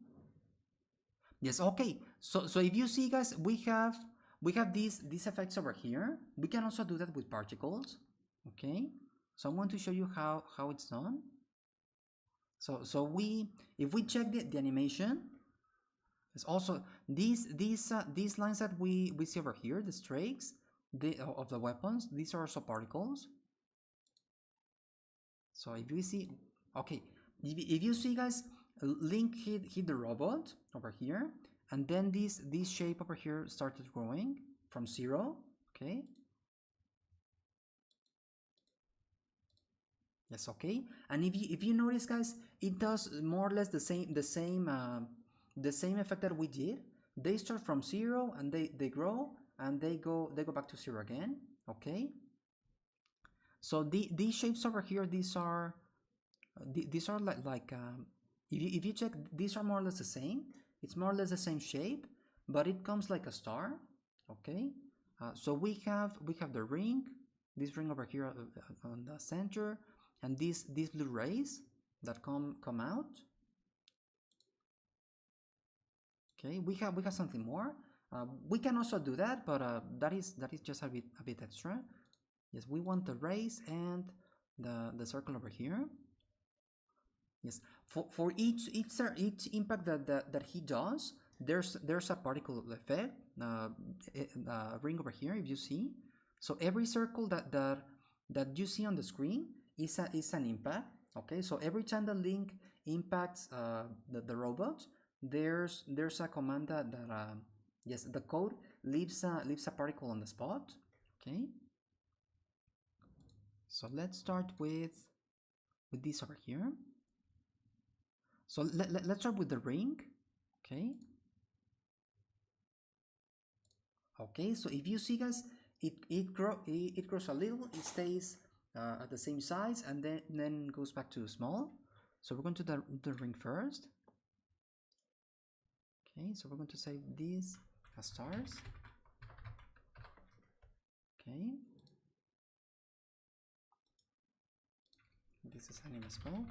Yes. Okay. So if you see, guys, we have these effects over here. We can also do that with particles. Okay. So I'm going to show you how it's done. So if we check the animation, it's also these lines that we see over here, the streaks of the weapons, these are also particles. So if we see, okay, if you see guys, Link hit the robot over here, and then this shape over here started growing from 0. Okay. Yes, okay. And if you notice, guys, it does more or less the same effect that we did. They start from 0 and they grow and they go back to 0 again. Okay. So these shapes over here, these are like if you check, these are more or less the same. It's more or less the same shape, but it comes like a star. Okay. So we have the ring, this ring over here on the center, and these blue rays that come out. Okay, we have something more. We can also do that, but that is just a bit extra. Yes, we want the rays and the circle over here. Yes, for each impact that he does, there's a particle effect ring over here, if you see. So every circle that you see on the screen is an impact. Okay, so every time the Link impacts the robot, there's a command that yes, the code leaves a particle on the spot. Okay, so let's start with this over here. So let's start with the ring. Okay. Okay, so if you see, guys, it grows a little, it stays at the same size, and then goes back to small. So we're going to do the ring first. Okay, so we're going to save these as stars. Okay. This is anime smoke.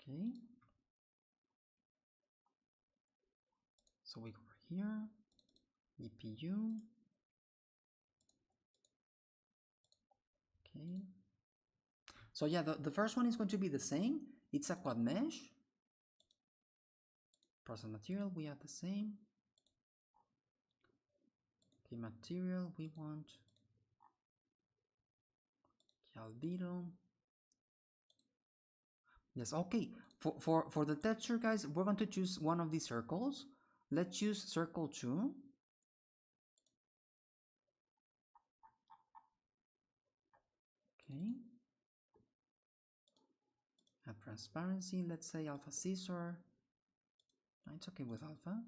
Okay. So we go over here, EPU. Okay. So yeah, the first one is going to be the same. It's a quad mesh. Process material, we have the same. Okay, material, we want albedo. Yes, okay. For the texture, guys, we're going to choose one of these circles. Let's choose circle 2. Okay. Add transparency, let's say alpha scissor. It's okay with alpha.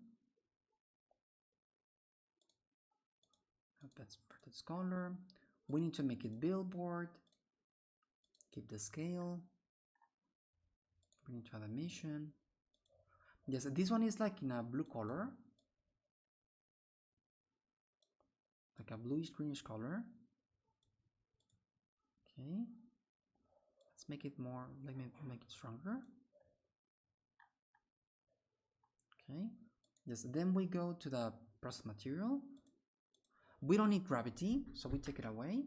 That's its color. We need to make it billboard. Keep the scale. We need to add a mission. Yes, this one is like in a blue color. Like a bluish greenish color. Okay. Let's make it more, let me make it stronger. Okay. Yes, then we go to the process material. We don't need gravity, so we take it away.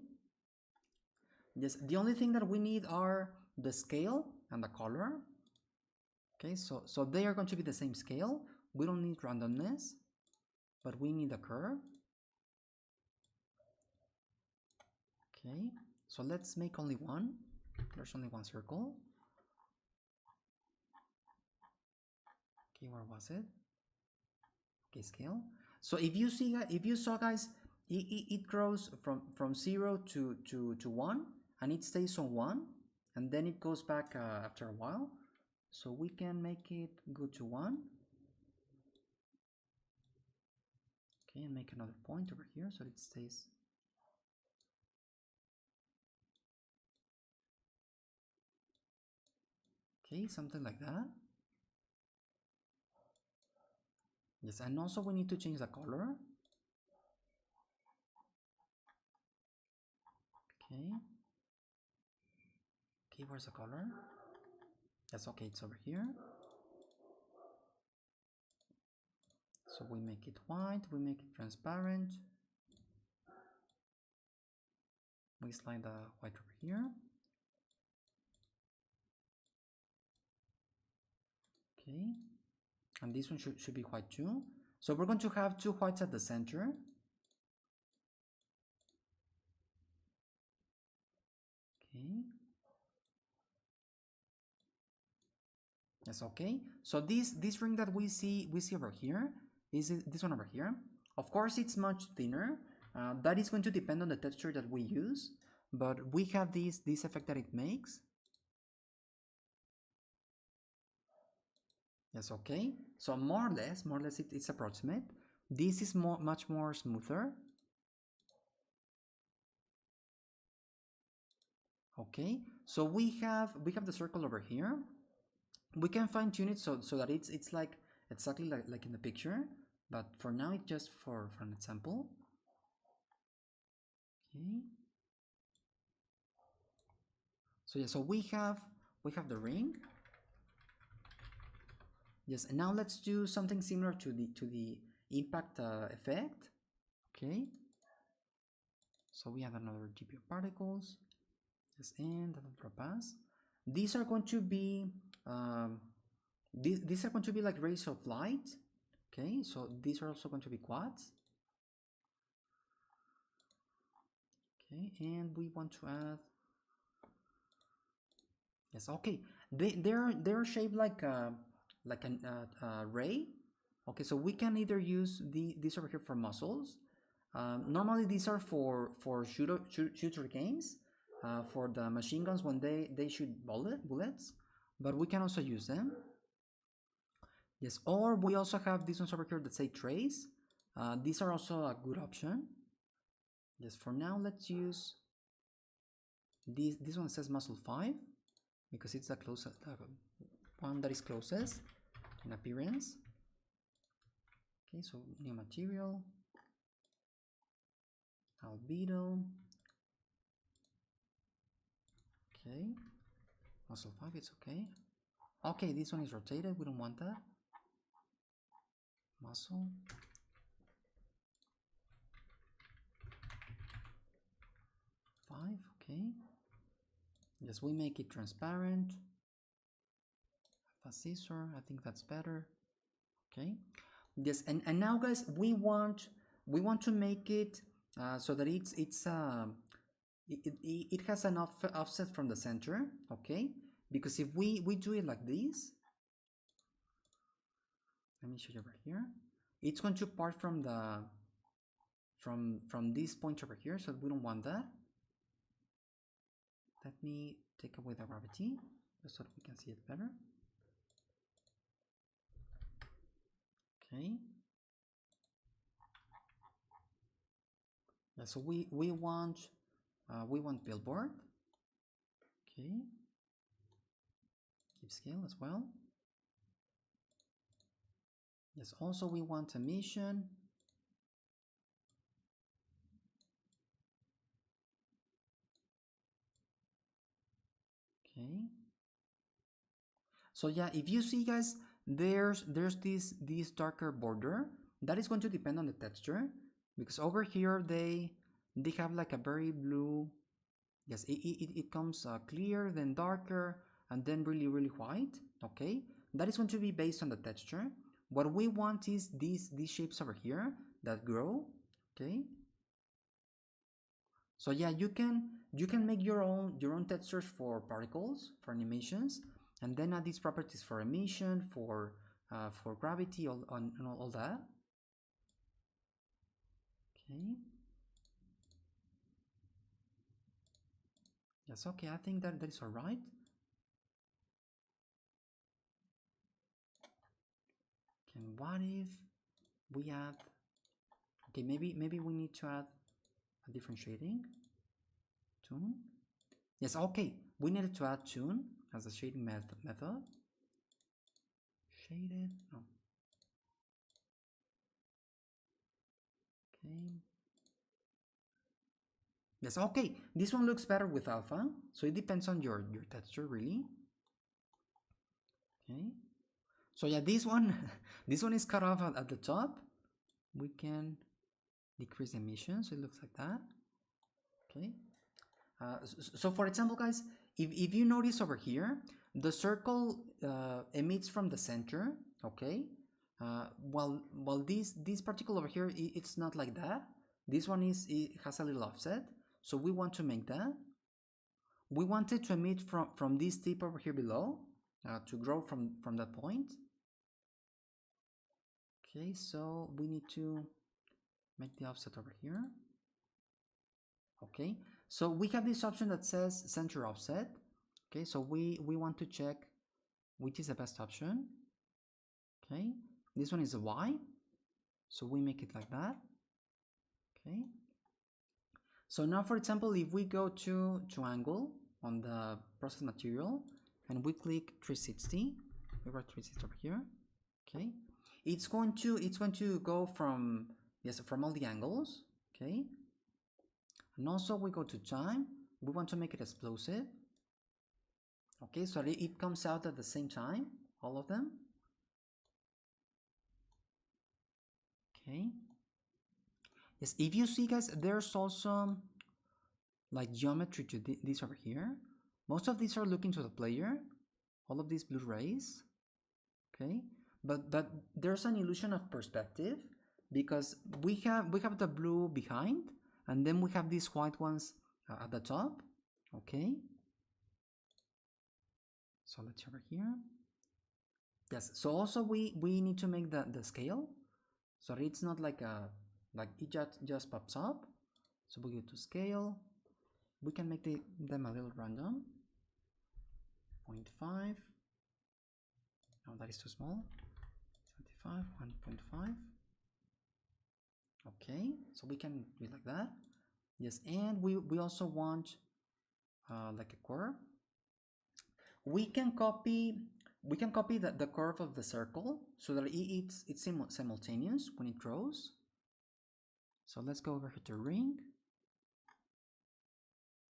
Yes, the only thing that we need are the scale and the color. Okay, so they are going to be the same scale. We don't need randomness, but we need a curve. Okay, so let's make only one. There's only one circle. Okay, where was it? Okay, scale. So if you saw, guys, it grows from 0 to 1, and it stays on 1, and then it goes back after a while. So we can make it go to 1. Okay, and make another point over here so it stays. Okay, something like that. Yes, and also we need to change the color. Okay. Okay, where's the color? That's okay, it's over here. So we make it white, we make it transparent. We slide the white over here. Okay, and this one should be white too. So we're going to have two whites at the center. Okay. Yes, okay. So this ring that we see over here is this one over here. Of course, it's much thinner. That is going to depend on the texture that we use, but we have this effect that it makes. Yes, okay. So more or less, it's approximate. This is much more smoother. Okay. So we have the circle over here. We can fine tune it so that it's like exactly like in the picture, but for now it's just for an example. Okay. So yeah, so we have the ring. Yes, and now let's do something similar to the impact effect. Okay. So we have another GPU particles. Yes, and another pass. These are going to be these are going to be like rays of light. Okay, so these are also going to be quads. Okay, and we want to add. Yes, okay. They're shaped like an ray. Okay, so we can either use these over here for muscles. Normally these are for shooter games, for the machine guns when they shoot bullets, but we can also use them. Yes, or we also have these ones over here that say trace. These are also a good option. Yes, for now let's use this one says muscle 5 because it's the closest one that is closest in appearance. Okay, so new material, albedo. Okay, muscle 5, it's okay. Okay, this one is rotated, we don't want that. Muscle. Five, okay. Yes, we make it transparent. A scissor, I think that's better. Okay. Yes, and now guys, we want to make it so that it has an offset from the center. Okay, because if we do it like this, let me show you over here. It's going to part from the from this point over here, so we don't want that. Let me take away the gravity just so that we can see it better. Okay. Yeah, so we want billboard. Okay. Keep scale as well. Yes, also we want emission. Okay. So yeah, if you see guys, there's this darker border. That is going to depend on the texture, because over here they have like a very blue. Yes, it comes clear, then darker, and then really white. Okay, that is going to be based on the texture. What we want is these shapes over here that grow. Okay. So yeah, you can make your own textures for particles, for animations, and then add these properties for emission, for gravity, and all that. Okay. Yes. Okay. I think that is all right. And what if we add? Okay, maybe we need to add a different shading. Tune. Yes. Okay. We needed to add tune as a shading method. Shaded. No. Okay. Yes, okay. This one looks better with alpha, so it depends on your texture really. Okay. So yeah, this one this one is cut off at the top. We can decrease emission, so it looks like that. Okay. So for example, guys, if you notice over here, the circle emits from the center, okay? While this particle over here, it's not like that. This one it has a little offset, so we want to make that. We want it to emit from this tip over here below, to grow from that point. Okay, so we need to make the offset over here. Okay, so we have this option that says center offset. Okay, so we want to check which is the best option. Okay, this one is a Y, so we make it like that. Okay, so now for example, if we go to angle on the process material and we click 360, we write 360 over here. Okay, it's going to go from, yes, from all the angles. Okay, and also we go to time, we want to make it explosive. Okay, so it comes out at the same time, all of them. Okay, yes, if you see guys, there's also like geometry to this over here. Most of these are looking to the player, all of these blue rays. Okay, but there's an illusion of perspective because we have the blue behind and then we have these white ones at the top. Okay, so let's over here. Yes, so also we need to make the scale so it's not like it just pops up. So we go to scale, we can make them a little random. 0.5, no, that is too small. 75, 1.5. Okay, so we can do it like that. Yes, and we also want like a curve. We can copy the curve of the circle so that it's simultaneous when it grows. So let's go over here to ring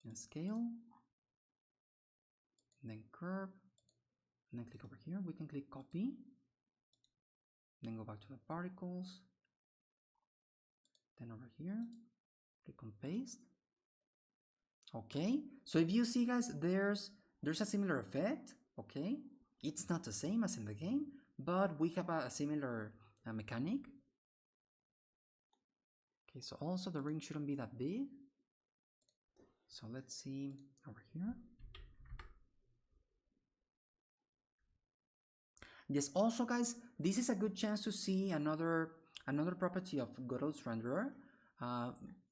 and scale, and then curve, and then click over here. We can click copy, then go back to the particles, then over here click on paste. Okay, so if you see guys, there's a similar effect. Okay, it's not the same as in the game, but we have a similar mechanic. Okay, so also the ring shouldn't be that big. So let's see over here. Yes, also guys, this is a good chance to see another property of Godot's renderer.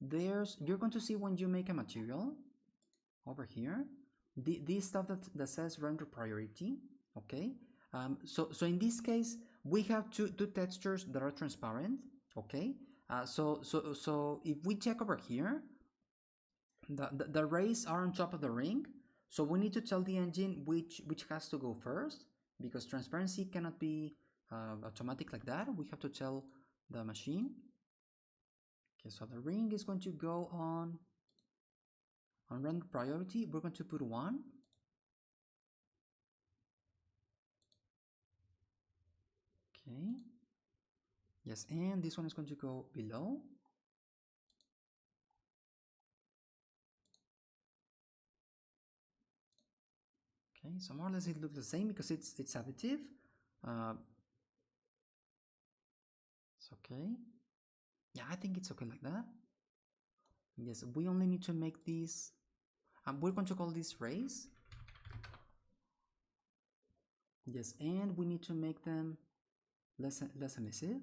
You're going to see when you make a material over here, this stuff that says render priority. Okay, so in this case we have two textures that are transparent. Okay, so if we check over here, the rays are on top of the ring, so we need to tell the engine which has to go first, because transparency cannot be automatic like that. We have to tell the machine. Okay, so the ring is going to go on render priority. We're going to put 1. Okay, yes, and this one is going to go below. Okay, so more or less it looks the same because it's additive. It's okay. Yeah, I think it's okay like that. Yes, we only need to make these, we're going to call these rays. Yes, and we need to make them less emissive.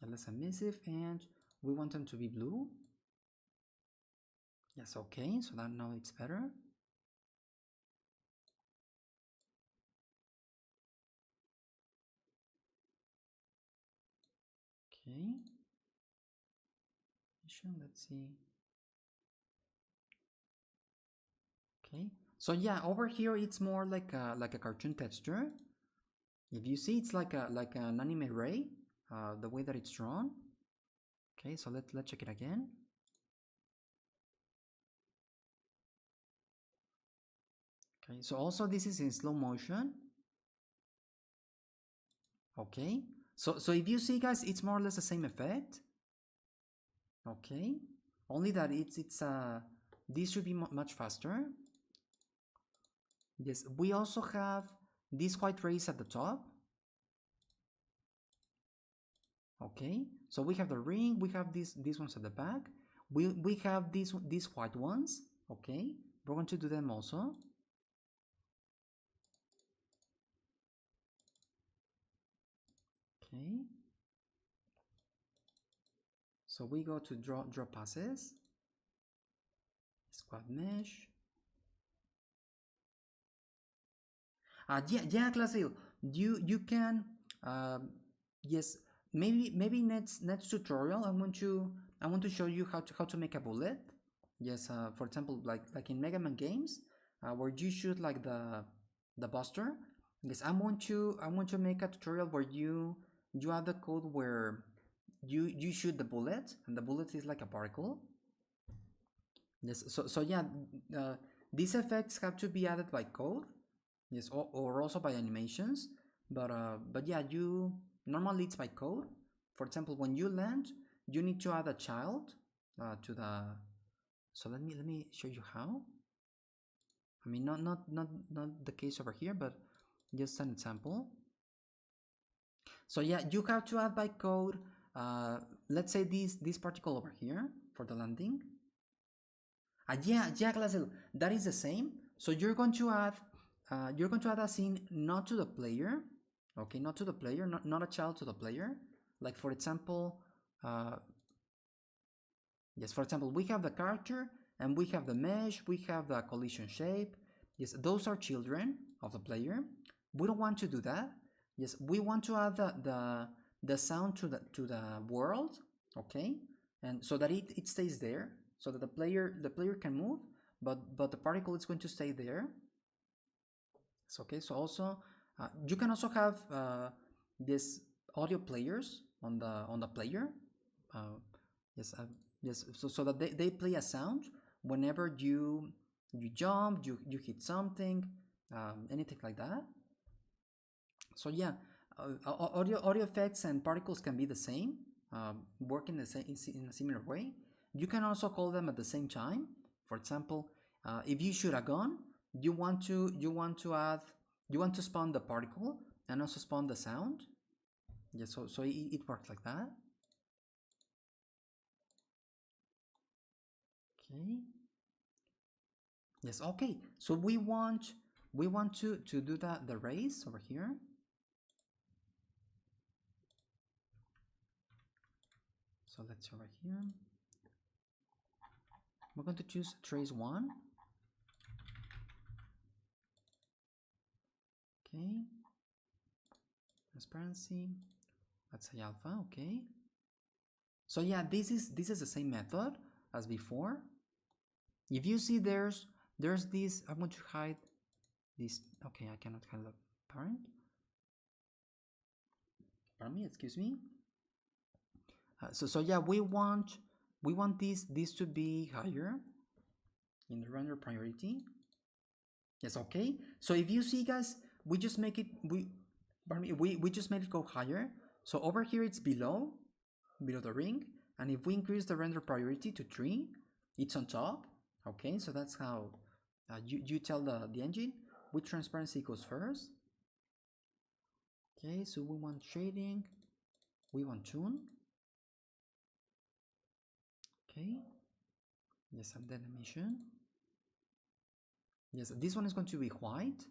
Less emissive, and we want them to be blue. Yes, okay, so that now it's better. Okay, let's see. Okay, so yeah, over here it's more like a cartoon texture. If you see, it's like an anime ray, the way that it's drawn. Okay, so let's check it again. Okay, so also this is in slow motion. Okay, so if you see guys, it's more or less the same effect. Okay, only that it's this should be much faster. Yes, we also have this white rays at the top. Okay, so we have the ring, we have these ones at the back. We have these white ones. Okay, we're going to do them also. Okay. So we go to draw passes, squad mesh. Yeah, Clasil, you can yes, maybe next tutorial I want to show you how to make a bullet. Yes, for example, like in Mega Man games, where you shoot like the buster. Yes, I want to make a tutorial where you add the code where you shoot the bullet, and the bullet is like a particle. Yes, so yeah, these effects have to be added by code. Yes, or also by animations, but yeah, you normally it's by code. For example, when you land, you need to add a child to the. So let me show you how. I mean, not the case over here, but just an example. So yeah, you have to add by code. Let's say this particle over here for the landing. Yeah, Glazel, that is the same. So you're going to add a scene not to the player, okay, not to the player, not a child to the player. Like for example, yes, for example, we have the character and we have the mesh, we have the collision shape. Yes, those are children of the player. We don't want to do that. Yes, we want to add the sound to the world, okay, and so that it stays there, so that the player can move, but the particle is going to stay there. It's okay. So also, you can also have this audio players on the player. Yes, yes. So that they play a sound whenever you jump, you hit something, anything like that. So yeah, audio effects and particles can be the same, work in a similar way. You can also call them at the same time. For example, if you shoot a gun, you want to spawn the particle and also spawn the sound. Yeah, so it works like that. Okay. Yes. Okay. So we want to do the race over here. So let's over here. We're going to choose trace 1. Okay. Transparency. Let's say alpha. Okay. So yeah, this is the same method as before. If you see there's this, I'm going to hide this. Okay, I cannot hide the parent. Pardon me, excuse me. So yeah, we want this to be higher in the render priority. Yes, okay. So if you see, guys, we just make it we just made it go higher. So over here it's below the ring, and if we increase the render priority to 3, it's on top. Okay, so that's how you tell the engine which transparency goes first. Okay, so we want shading, we want tune. Okay, yes, and then emission. Yes, this one is going to be white.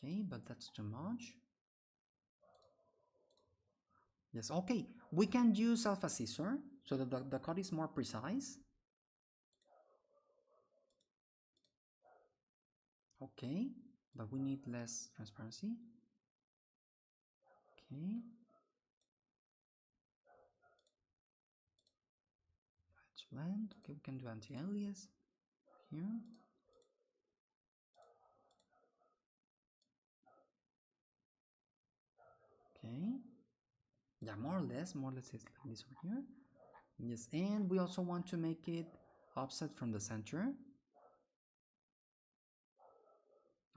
Okay, but that's too much. Yes, okay, we can use alpha scissor so that the cut is more precise. Okay, but we need less transparency. Okay. Let's blend. Okay, we can do anti-alias here. Okay. Yeah, more or less it's like this over here. Yes, and we also want to make it offset from the center.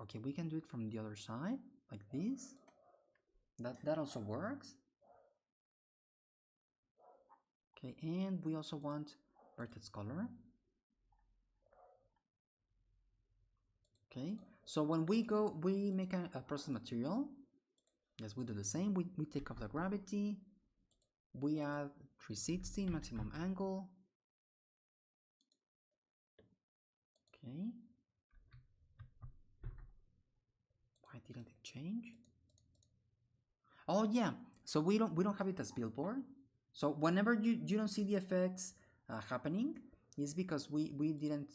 Okay, we can do it from the other side, like this. That also works. Okay, and we also want vertex color. Okay, so when we make a process material, yes, we do the same. We take off the gravity, we add 360 maximum angle. Okay, why didn't it change? Oh yeah, so we don't have it as billboard. So whenever you don't see the effects happening, it's because we didn't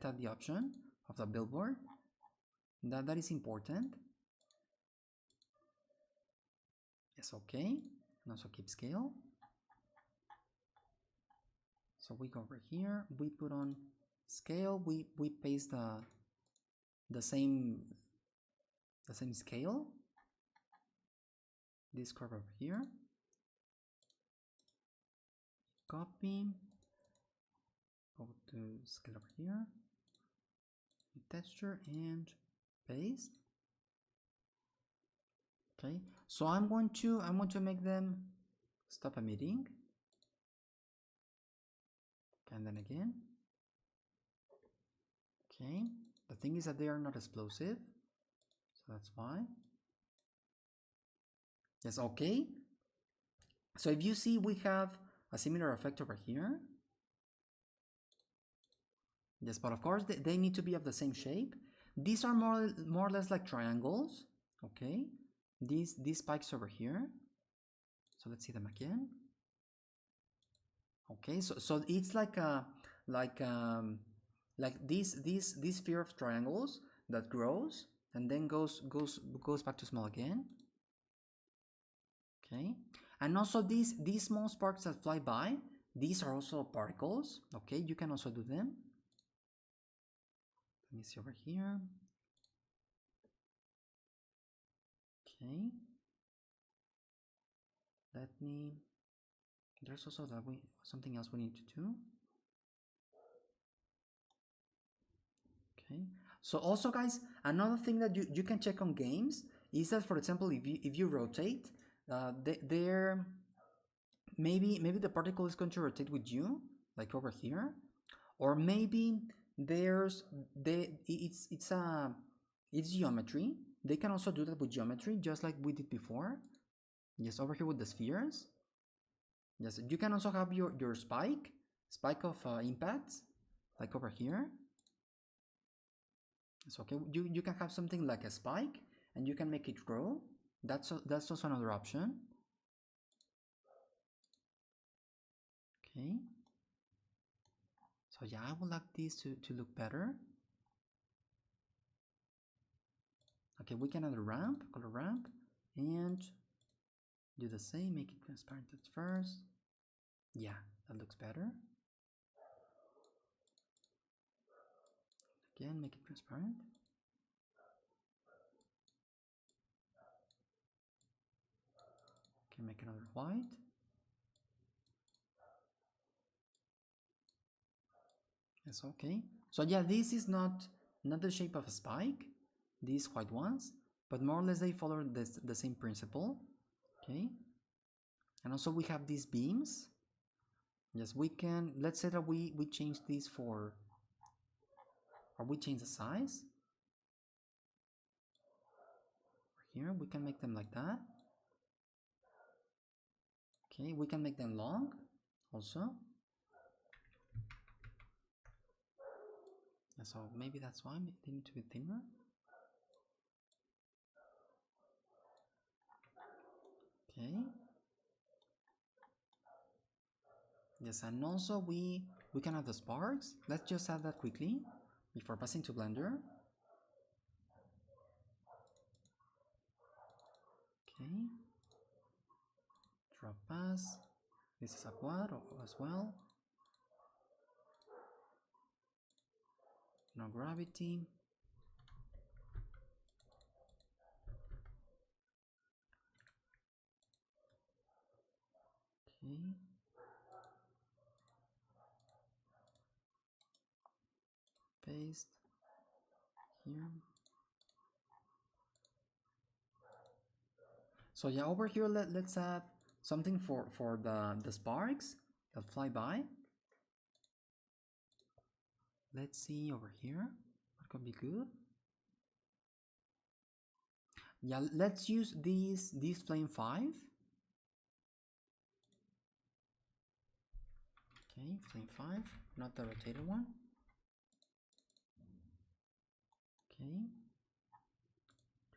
have the option of the billboard. That is important. Yes, okay. And also keep scale. So we go over here, we put on scale, we paste the same scale. This curve over here. Copy. Go to scale over here. Texture and paste. Okay, so I'm going to make them stop emitting, and then again. Okay, the thing is that they are not explosive, so that's why. Yes, okay. So if you see, we have a similar effect over here. Yes, but of course they need to be of the same shape. These are more or less like triangles. Okay, these spikes over here. So let's see them again. Okay, so it's like this sphere of triangles that grows and then goes back to small again. Okay, and also these small sparks that fly by, these are also particles. Okay, you can also do them. Let me see over here. Okay, let me. There's also something else we need to do. Okay, so also guys, another thing that you can check on games is that, for example, if you rotate, there maybe the particle is going to rotate with you, like over here, or maybe it's geometry. They can also do that with geometry, just like we did before. Yes, over here with the spheres. Yes, you can also have your spike of impacts, like over here. It's okay. You can have something like a spike, and you can make it grow. That's also another option. Okay. So yeah, I would like this to look better. Okay, we can add a ramp, color ramp, and do the same. Make it transparent at first. Yeah, that looks better. Again, make it transparent. Okay, make another white. Yes, okay. So yeah, this is not the shape of a spike, these white ones, but more or less they follow the same principle. Okay. And also we have these beams. Yes, we can, let's say that we change these or we change the size. Here we can make them like that. Okay, we can make them long also. And so maybe that's why they need to be thinner. Okay. Yes, and also we can add the sparks. Let's just add that quickly before passing to Blender. Okay. Drop pass. This is a quad as well. No gravity. Okay. Paste here. So yeah, over here let's add something for the sparks. They'll fly by. Let's see over here. What could be good? Yeah, let's use these flame 5. Okay, flame 5, not the rotated one. Okay.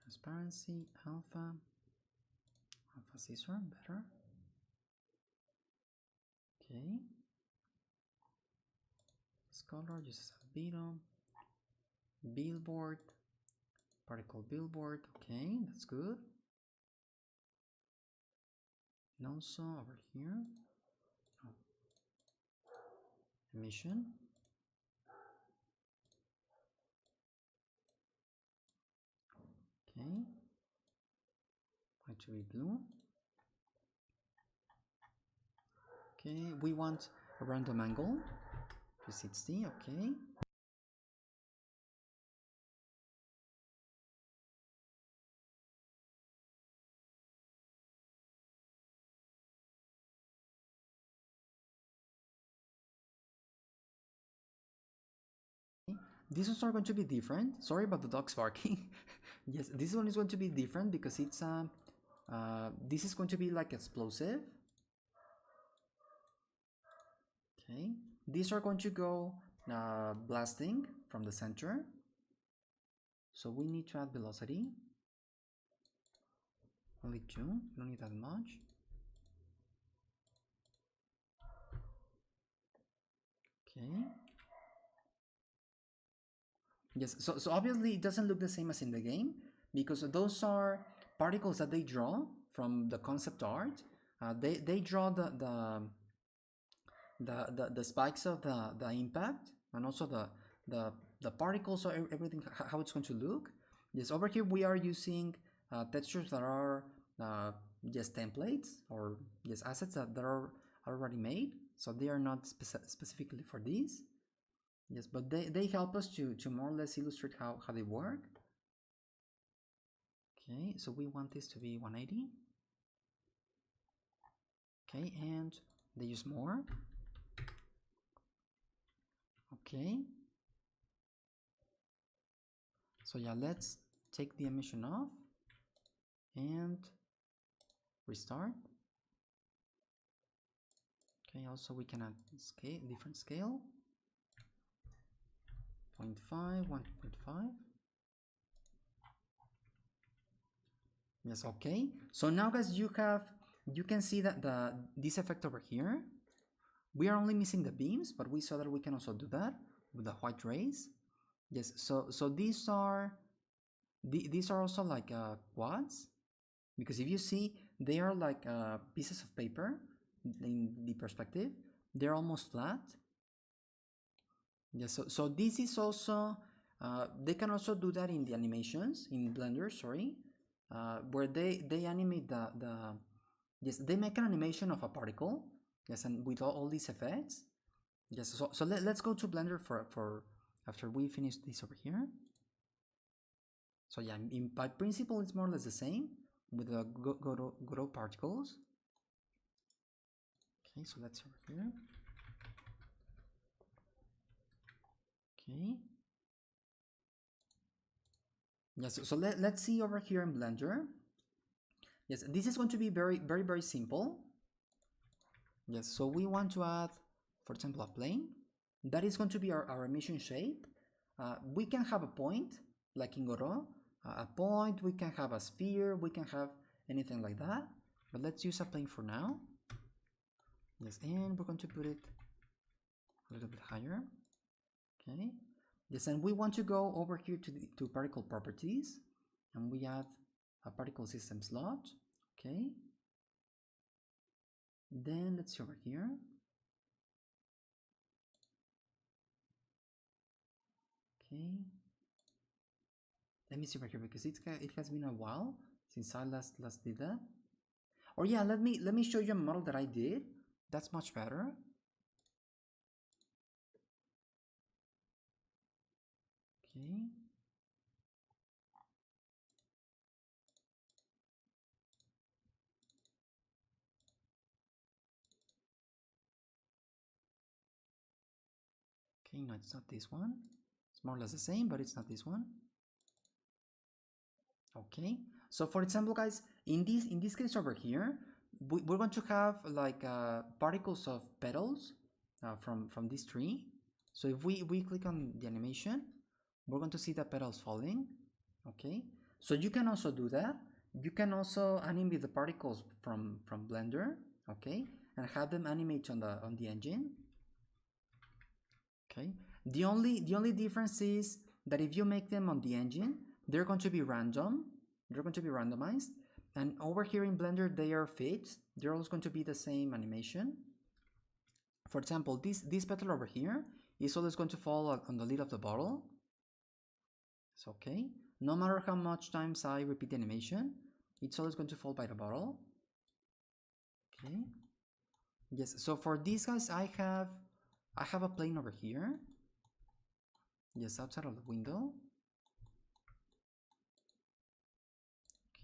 Transparency, alpha scissor, better. Okay. Scholar uses albedo. Billboard, particle billboard. Okay, that's good. And also over here, emission. Okay, going to be blue. Okay, we want a random angle, 360. Okay. These ones are going to be different. Sorry about the dogs barking. Yes, this one is going to be different because it's this is going to be like explosive. Okay, these are going to go blasting from the center. So we need to add velocity. Only 2, don't need that much. Okay. Yes, so obviously it doesn't look the same as in the game because those are particles that they draw from the concept art. They draw the spikes of the impact and also the particles, so everything, how it's going to look. Yes, over here we are using textures that are just templates or just assets that are already made, so they are not specifically for this. Yes, but they help us to more or less illustrate how they work. Okay, so we want this to be 180. Okay, and they use more. Okay. So yeah, let's take the emission off and restart. Okay, also we can add scale, different scale. 0.5, 1.5. Yes, okay. So now guys, you can see that this effect over here, we are only missing the beams, but we saw that we can also do that with the white rays. Yes, so these are also like quads, because if you see, they are like pieces of paper in the perspective. They're almost flat. Yes, so this is also they can also do that in the animations in Blender, sorry, where they animate yes, they make an animation of a particle. Yes, and with all these effects. Yes, so let's go to Blender for after we finish this over here. So yeah, by principle it's more or less the same with the Godot particles. Okay, so that's over here. Okay. Yes, so let's see over here in Blender. Yes, this is going to be very simple. Yes, so we want to add, for example, a plane. That is going to be our emission shape. We can have a point, like in Godot, a point, we can have a sphere, we can have anything like that. But let's use a plane for now. Yes, and we're going to put it a little bit higher. Okay. Yes, and we want to go over here to particle properties, and we add a particle system slot. Okay. Then let's see over here. Okay. Let me see over here because it has been a while since I last did that. Or yeah, let me show you a model that I did. That's much better. Okay. Okay, no, it's not this one. It's more or less the same, but it's not this one. Okay, so for example, guys, in this case over here, we're going to have like particles of petals from this tree. So if we click on the animation, we're going to see the petals falling. Okay, so you can also do that. You can also animate the particles from Blender. Okay, and have them animate on the engine. Okay, the only difference is that if you make them on the engine, they're going to be random. They're going to be randomized. And over here in Blender, they are fixed. They're always going to be the same animation. For example, this petal over here is always going to fall on the lid of the bottle. It's okay. No matter how much times I repeat the animation, it's always going to fall by the bottle. Okay. Yes, so for these guys, I have a plane over here. Yes, outside of the window.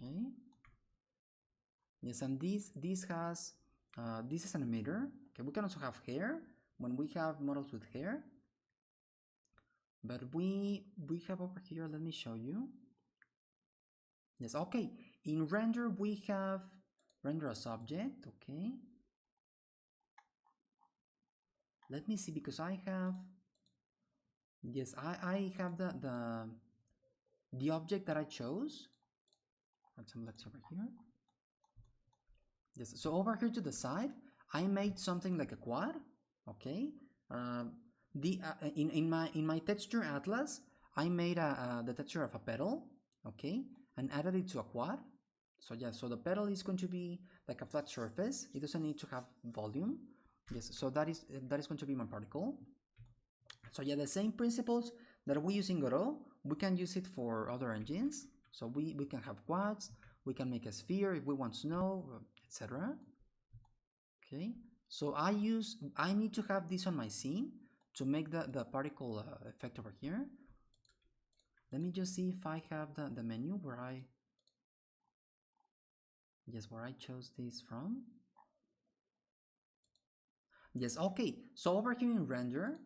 Okay. Yes, and this has this is an emitter. Okay, we can also have hair when we have models with hair. But we have over here, let me show you. Yes, okay. In render we have render as object, okay. Let me see, because I have, yes, I have the object that I chose. For example, let's over here. Yes, so over here to the side, I made something like a quad, okay. In my texture atlas, I made the texture of a petal, okay, and added it to a quad. So yeah, so the petal is going to be like a flat surface. It doesn't need to have volume. Yes, so that is going to be my particle. So yeah, the same principles that we use in Godot, we can use it for other engines. So we can have quads, we can make a sphere if we want snow, etc. Okay, so I need to have this on my scene to make the particle effect over here. Let me just see if I have the menu where where I chose this from. Yes, okay, so over here in render,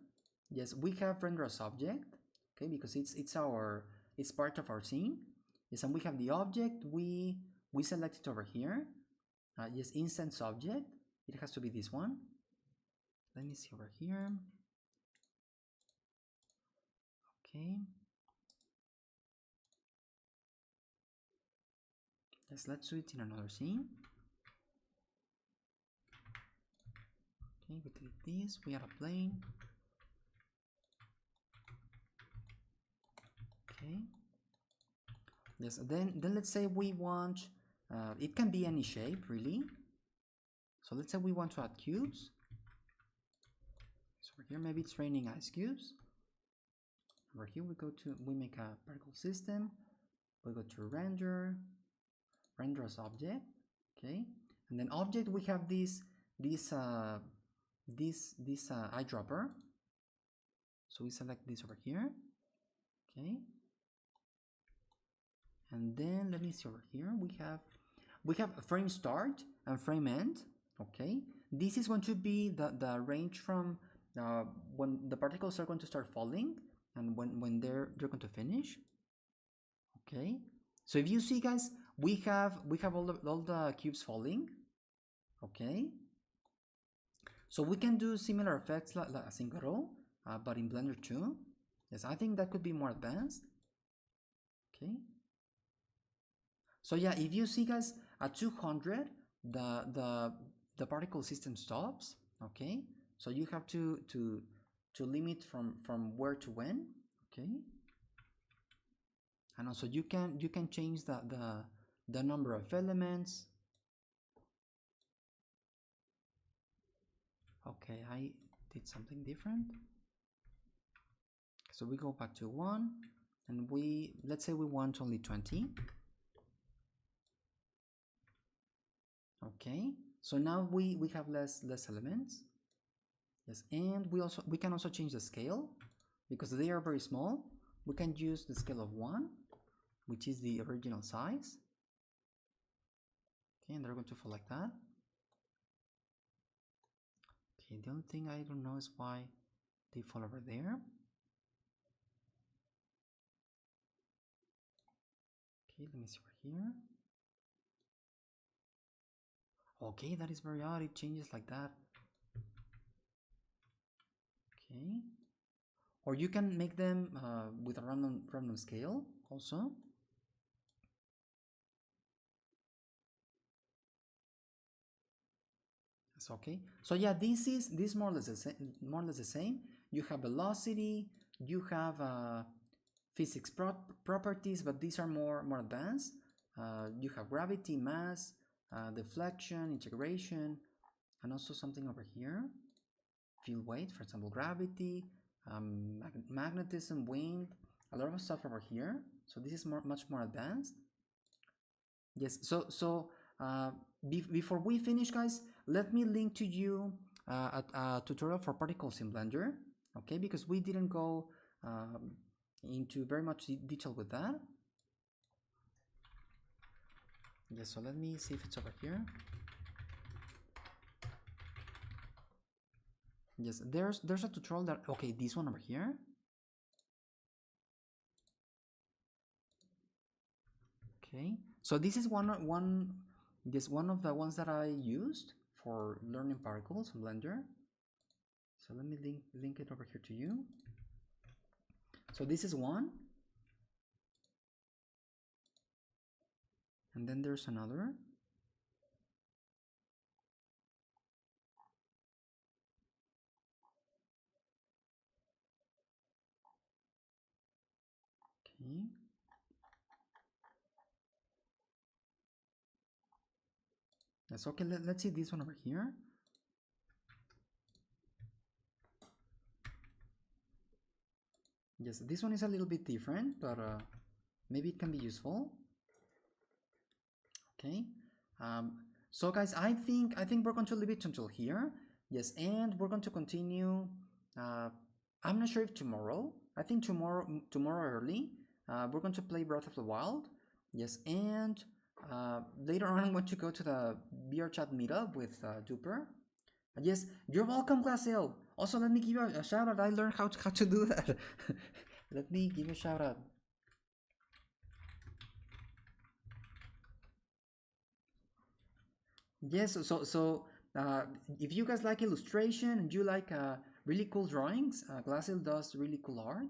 yes, we have render as object, okay, because it's part of our scene. Yes, and we have the object, we select it over here. Yes, instance object, it has to be this one. Let me see over here. Okay. Yes, let's do it in another scene. Okay, we delete this, we add a plane. Okay. Yes, then let's say we want, it can be any shape really. So let's say we want to add cubes. So over here, maybe it's raining ice cubes. Over here we make a particle system. We go to render as object, okay, and then object we have this eyedropper. So we select this over here, okay, and then let me see over here. We have frame start and frame end, okay. This is going to be the range from when the particles are going to start falling and when they're going to finish, okay. So if you see, guys, we have all the cubes falling, okay. So we can do similar effects like as in Godot, but in Blender too. Yes, I think that could be more advanced. Okay. So yeah, if you see, guys, at 200, the particle system stops. Okay. So you have to limit from where to when. Okay. And also you can change the number of elements. Okay, I did something different. So we go back to 1 and let's say we want only 20. Okay, so now we have less elements. Yes, and we can also change the scale because they are very small. We can use the scale of 1, which is the original size. Okay, and they're going to fall like that. Okay, the only thing I don't know is why they fall over there. Okay, let me see over here. Okay, that is very odd. It changes like that. Okay. Or you can make them with a random scale also. That's okay. So yeah, this more or less the same. You have velocity, you have physics properties, but these are more advanced. You have gravity, mass, deflection, integration, and also something over here. Field weight, for example, gravity, magnetism, wind, a lot of stuff over here. So this is much more advanced. Yes. So before we finish, guys, let me link to you a tutorial for particles in Blender. Okay, because we didn't go into very much detail with that. Yes. So let me see if it's over here. Yes, there's a tutorial that, okay, this one over here. Okay, so this is one of the ones that I used for learning particles in Blender. So let me link it over here to you. So this is one, and then there's another. Okay. Yes, okay, let's see this one over here. Yes, this one is a little bit different, but maybe it can be useful. Okay. So guys, I think we're going to leave it until here. Yes, and we're going to continue. I'm not sure if tomorrow. I think tomorrow early. We're going to play Breath of the Wild. Yes, and later on I'm going to go to the VR chat meetup with Duper. Yes, you're welcome, Glasil. Also, let me give you a shout out. I learned how to do that. Let me give you a shout out. Yes, so if you guys like illustration and you like really cool drawings, Glasil does really cool art.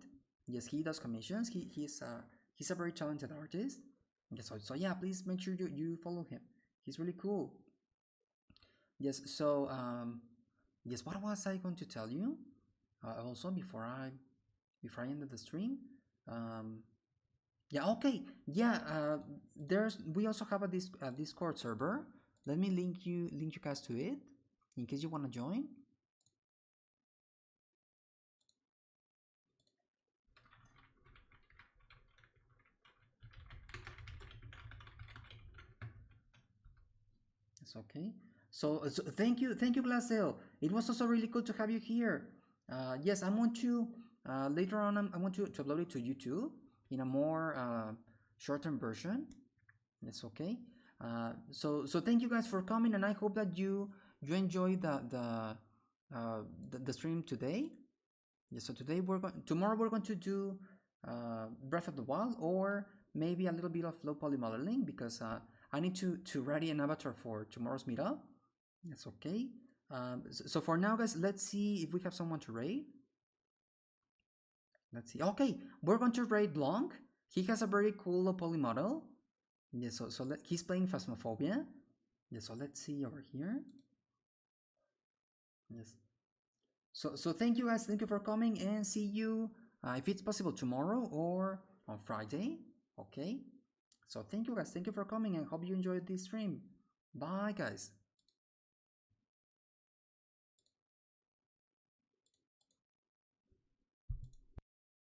Yes, he does commissions. He's a very talented artist. Yes, so yeah, please make sure you follow him. He's really cool. Yes, so yes, what was I going to tell you? Also before I ended the stream. Yeah, okay. Yeah, we also have a Discord server. Let me link you guys to it in case you want to join. It's okay. So thank you, Glasel. It was also really cool to have you here. Yes, I'm going to later on. I want to upload it to YouTube in a more short-term version. It's okay. So thank you guys for coming, and I hope that you enjoyed the stream today. Yeah, so tomorrow we're going to do Breath of the Wild, or maybe a little bit of low poly modeling, because I need to ready an avatar for tomorrow's meetup. That's okay. So for now, guys, let's see if we have someone to raid. Let's see. Okay, we're going to raid Blanc. He has a very cool low poly model. Yes, he's playing Phasmophobia. Yes, so let's see over here. Yes. So thank you guys. Thank you for coming, and see you if it's possible tomorrow or on Friday. Okay. So thank you guys. Thank you for coming, and hope you enjoyed this stream. Bye, guys.